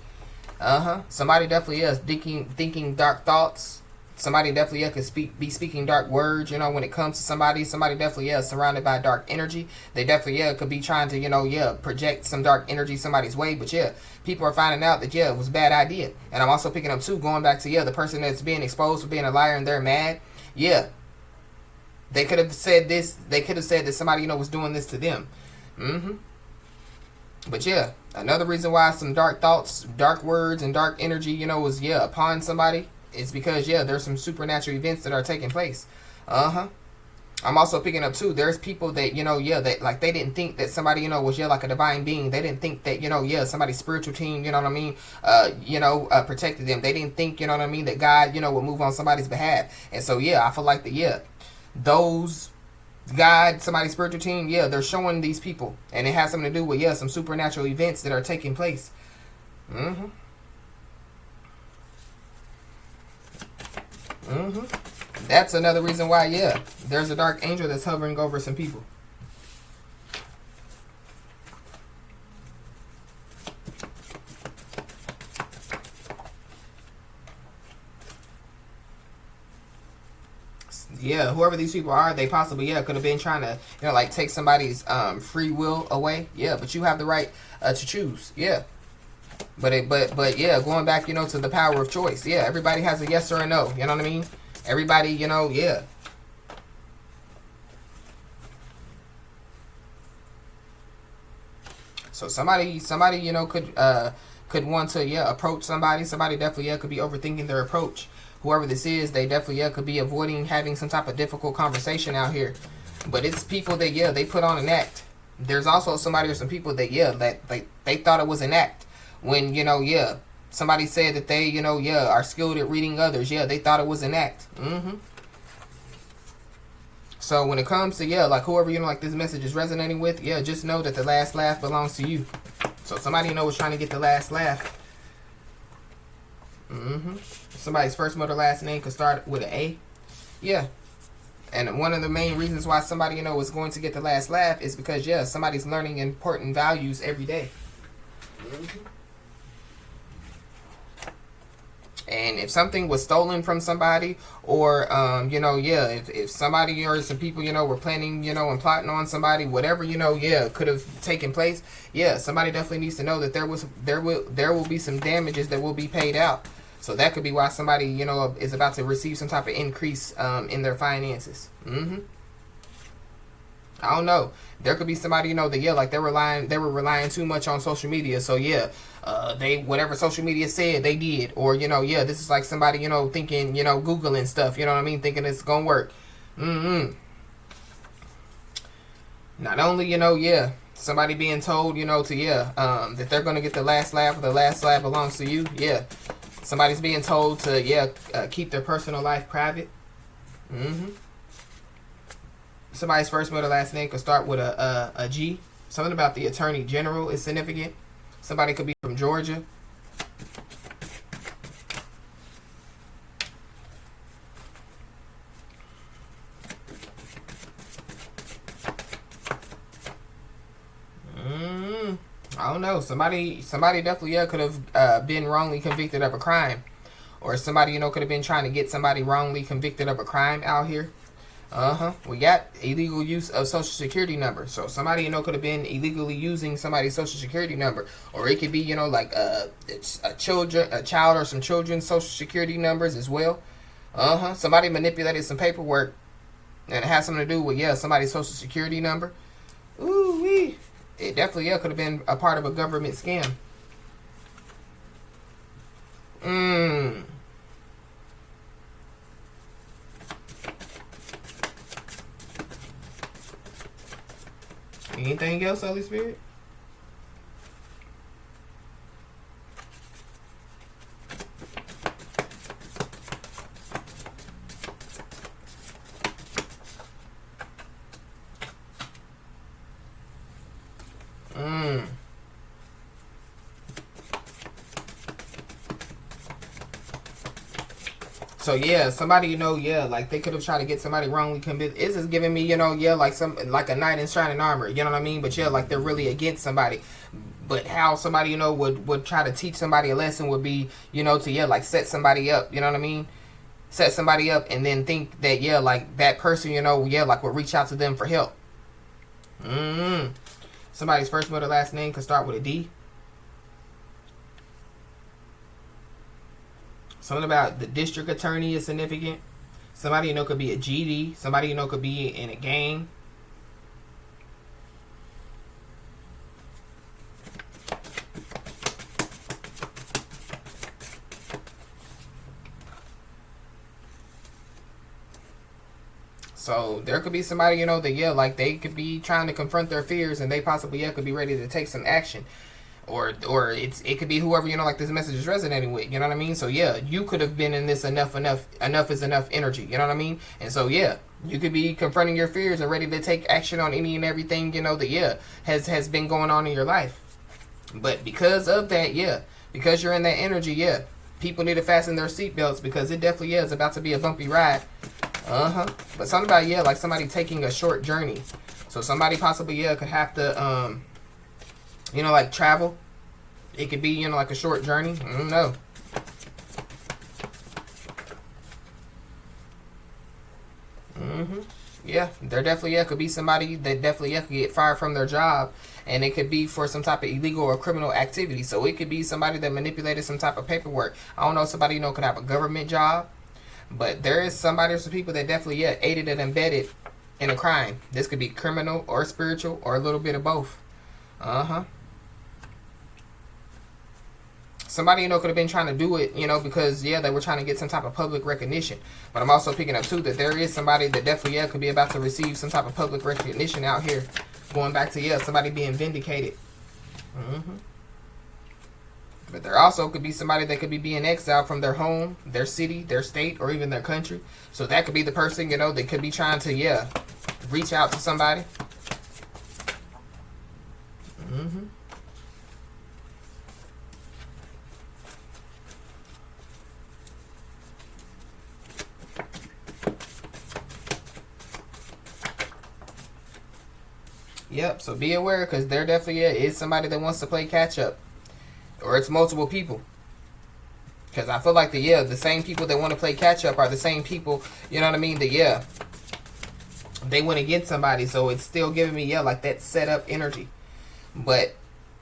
Speaker 1: Somebody definitely is thinking dark thoughts. Somebody definitely could be speaking dark words, when it comes to somebody. Somebody definitely is surrounded by dark energy. They definitely could be trying to, project some dark energy somebody's way. But, people are finding out that, it was a bad idea. And I'm also picking up, too, going back to, the person that's being exposed for being a liar and they're mad. They could have said this. They could have said that somebody, was doing this to them. But another reason why some dark thoughts, dark words, and dark energy, was upon somebody is because there's some supernatural events that are taking place. I'm also picking up too. There's people that that like they didn't think that somebody was like a divine being. They didn't think that somebody's spiritual team, what I mean, protected them. They didn't think what I mean that God would move on somebody's behalf. And so I feel like that those God, somebody's spiritual team, they're showing these people, and it has something to do with some supernatural events that are taking place. That's another reason why there's a dark angel that's hovering over some people. Whoever these people are, they possibly could have been trying to like take somebody's free will away. But you have the right to choose. But going back to the power of choice. Everybody has a yes or a no. You know what I mean? Everybody, So somebody could want to approach somebody. Somebody definitely could be overthinking their approach. Whoever this is, they definitely could be avoiding having some type of difficult conversation out here. But it's people that they put on an act. There's also somebody or some people that that they thought it was an act. When somebody said that they are skilled at reading others. They thought it was an act. So when it comes to like whoever like this message is resonating with, just know that the last laugh belongs to you. So somebody is trying to get the last laugh. Somebody's first, middle, last name could start with an A. And one of the main reasons why somebody is going to get the last laugh is because somebody's learning important values every day. And if something was stolen from somebody, or if somebody or some people were planning and plotting on somebody, whatever could have taken place, somebody definitely needs to know that there will be some damages that will be paid out. So that could be why somebody is about to receive some type of increase in their finances. I don't know. There could be somebody that like they were relying too much on social media. So they whatever social media said they did, or this is like somebody thinking Googling stuff, you know what I mean, thinking it's gonna work. Not only somebody being told to that they're gonna get the last laugh, or the last laugh belongs to you. Somebody's being told to keep their personal life private. Somebody's first, middle, last name could start with a G. Something about the Attorney General is significant. Somebody could be from Georgia. I don't know. Somebody definitely could have been wrongly convicted of a crime, or somebody could have been trying to get somebody wrongly convicted of a crime out here. We got illegal use of social security number. So somebody could have been illegally using somebody's social security number, or it could be like it's a child or some children's social security numbers as well. Somebody manipulated some paperwork, and it has something to do with somebody's social security number. Ooh wee. it definitely, yeah, could have been a part of a government scam. Anything else, Holy Spirit? So yeah, somebody, yeah, like they could have tried to get somebody wrongly convicted. It's just giving me, yeah, like like a knight in shining armor. You know what I mean? But yeah, like they're really against somebody. But how somebody, would try to teach somebody a lesson would be, to yeah, like set somebody up. You know what I mean? Set somebody up and then think that yeah, like that person, yeah, like would reach out to them for help. Somebody's first, middle, last name could start with a D. Something about the district attorney is significant. Somebody could be a GD. Somebody could be in a gang. So there could be somebody, that yeah, like they could be trying to confront their fears and they possibly could be ready to take some action. Or it could be whoever, like this message is resonating with, you know what I mean? So yeah, you could have been in this enough is enough energy, you know what I mean? And so yeah, you could be confronting your fears and ready to take action on any and everything, that yeah, has been going on in your life. But because of that, yeah, because you're in that energy, yeah, people need to fasten their seatbelts because it definitely is about to be a bumpy ride. But something about, yeah, like somebody taking a short journey. So somebody possibly, yeah, could have to like travel. It could be, like a short journey. I don't know. Yeah, there definitely could be somebody that definitely could get fired from their job, and it could be for some type of illegal or criminal activity. So it could be somebody that manipulated some type of paperwork. I don't know, somebody could have a government job, but there is somebody or some people that definitely aided and embedded in a crime. This could be criminal or spiritual or a little bit of both. Somebody, could have been trying to do it, because, yeah, they were trying to get some type of public recognition. But I'm also picking up, too, that there is somebody that definitely, could be about to receive some type of public recognition out here. Going back to, somebody being vindicated. But there also could be somebody that could be being exiled from their home, their city, their state, or even their country. So that could be the person, that could be trying to, reach out to somebody. Yep, so be aware because there definitely is somebody that wants to play catch up. Or it's multiple people. Because I feel like the same people that want to play catch up are the same people, you know what I mean? That they went against somebody, so it's still giving me like that setup energy. But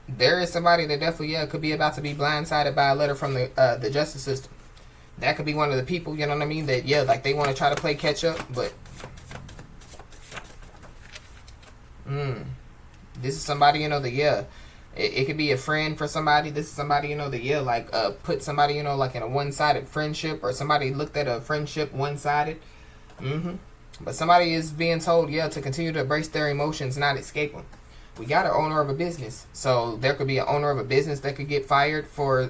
Speaker 1: there is somebody that definitely could be about to be blindsided by a letter from the justice system. That could be one of the people, you know what I mean? That like they want to try to play catch up, but this is somebody, that it could be a friend for somebody. This is somebody, that like put somebody, like in a one-sided friendship, or somebody looked at a friendship one-sided. But somebody is being told, to continue to embrace their emotions, not escape them. We got an owner of a business, so there could be an owner of a business that could get fired for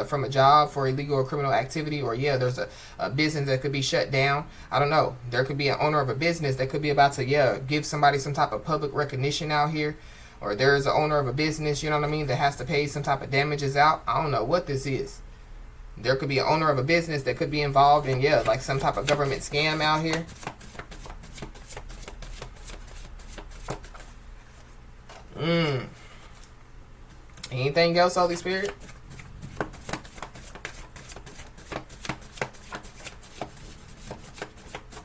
Speaker 1: from a job for illegal or criminal activity, or there's a business that could be shut down. I don't know. There could be an owner of a business that could be about to give somebody some type of public recognition out here, or there's an owner of a business, you know what I mean, that has to pay some type of damages out. I don't know what this is. There could be an owner of a business that could be involved in like some type of government scam out here. Anything else, Holy Spirit?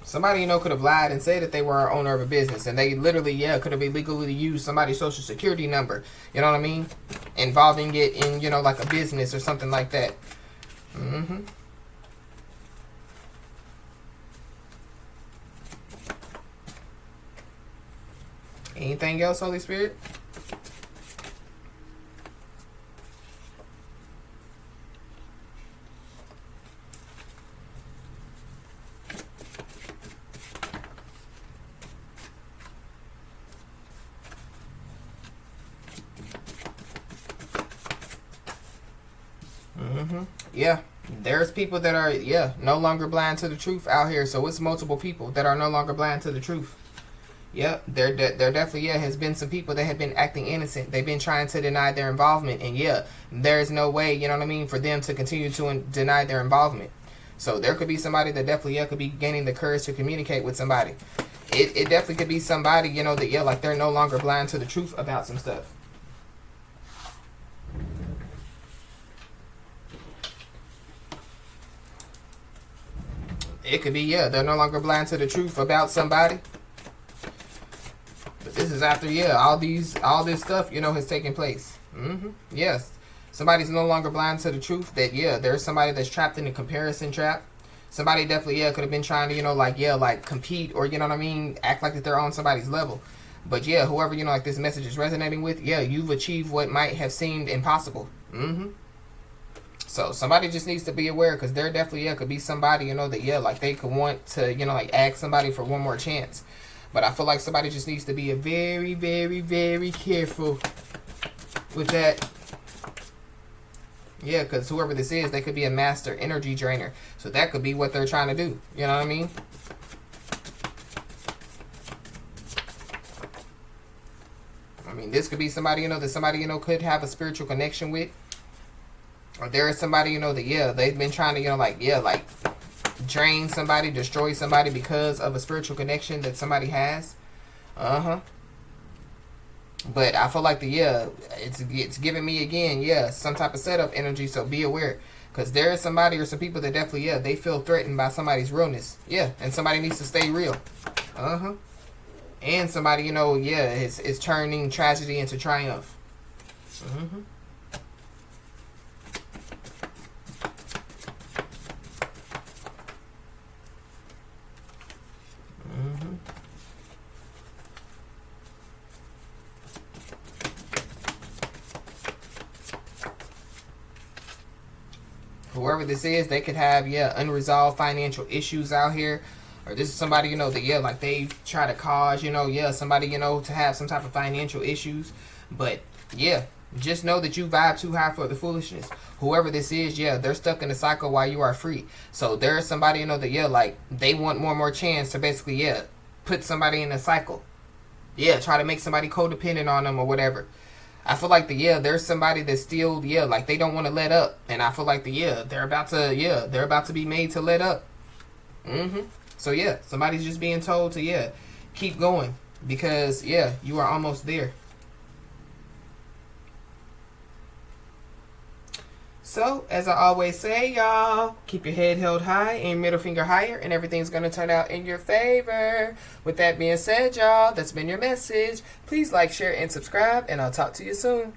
Speaker 1: Somebody, could have lied and said that they were an owner of a business, and they literally, could have illegally used somebody's social security number, you know what I mean? Involving it in, like a business or something like that. Anything else, Holy Spirit? Yeah. There's people that are, no longer blind to the truth out here. So it's multiple people that are no longer blind to the truth. Yep, there definitely, has been some people that have been acting innocent. They've been trying to deny their involvement. And, there's no way, you know what I mean, for them to continue to deny their involvement. So there could be somebody that definitely, could be gaining the courage to communicate with somebody. It definitely could be somebody, that, like they're no longer blind to the truth about some stuff. It could be, they're no longer blind to the truth about somebody. But this is after, all this stuff, has taken place. Yes. Somebody's no longer blind to the truth that, there's somebody that's trapped in a comparison trap. Somebody definitely, could have been trying to, like compete or, you know what I mean, act like that they're on somebody's level. But, whoever, like this message is resonating with, you've achieved what might have seemed impossible. So somebody just needs to be aware, because there definitely, could be somebody, that, like they could want to, like ask somebody for one more chance. But I feel like somebody just needs to be a very, very, very careful with that. Yeah, because whoever this is, they could be a master energy drainer. So that could be what they're trying to do. You know what I mean? I mean, this could be somebody, that somebody, could have a spiritual connection with. Or there is somebody, that, they've been trying to, like drain somebody, destroy somebody because of a spiritual connection that somebody has. But I feel like it's giving me again, some type of setup energy. So be aware, because there is somebody or some people that definitely, they feel threatened by somebody's realness. And somebody needs to stay real. And somebody, is turning tragedy into triumph. Whoever this is, they could have, unresolved financial issues out here. Or this is somebody, that, like they try to cause, somebody, to have some type of financial issues. But, just know that you vibe too high for the foolishness. Whoever this is, they're stuck in a cycle while you are free. So there's somebody, that, like they want more chance to basically, put somebody in a cycle. Try to make somebody codependent on them or whatever. I feel like there's somebody that's still, like they don't want to let up. And I feel like they're about to be made to let up. So somebody's just being told to, keep going. Because, you are almost there. So, as I always say, y'all, keep your head held high and your middle finger higher, and everything's going to turn out in your favor. With that being said, y'all, that's been your message. Please like, share, and subscribe, and I'll talk to you soon.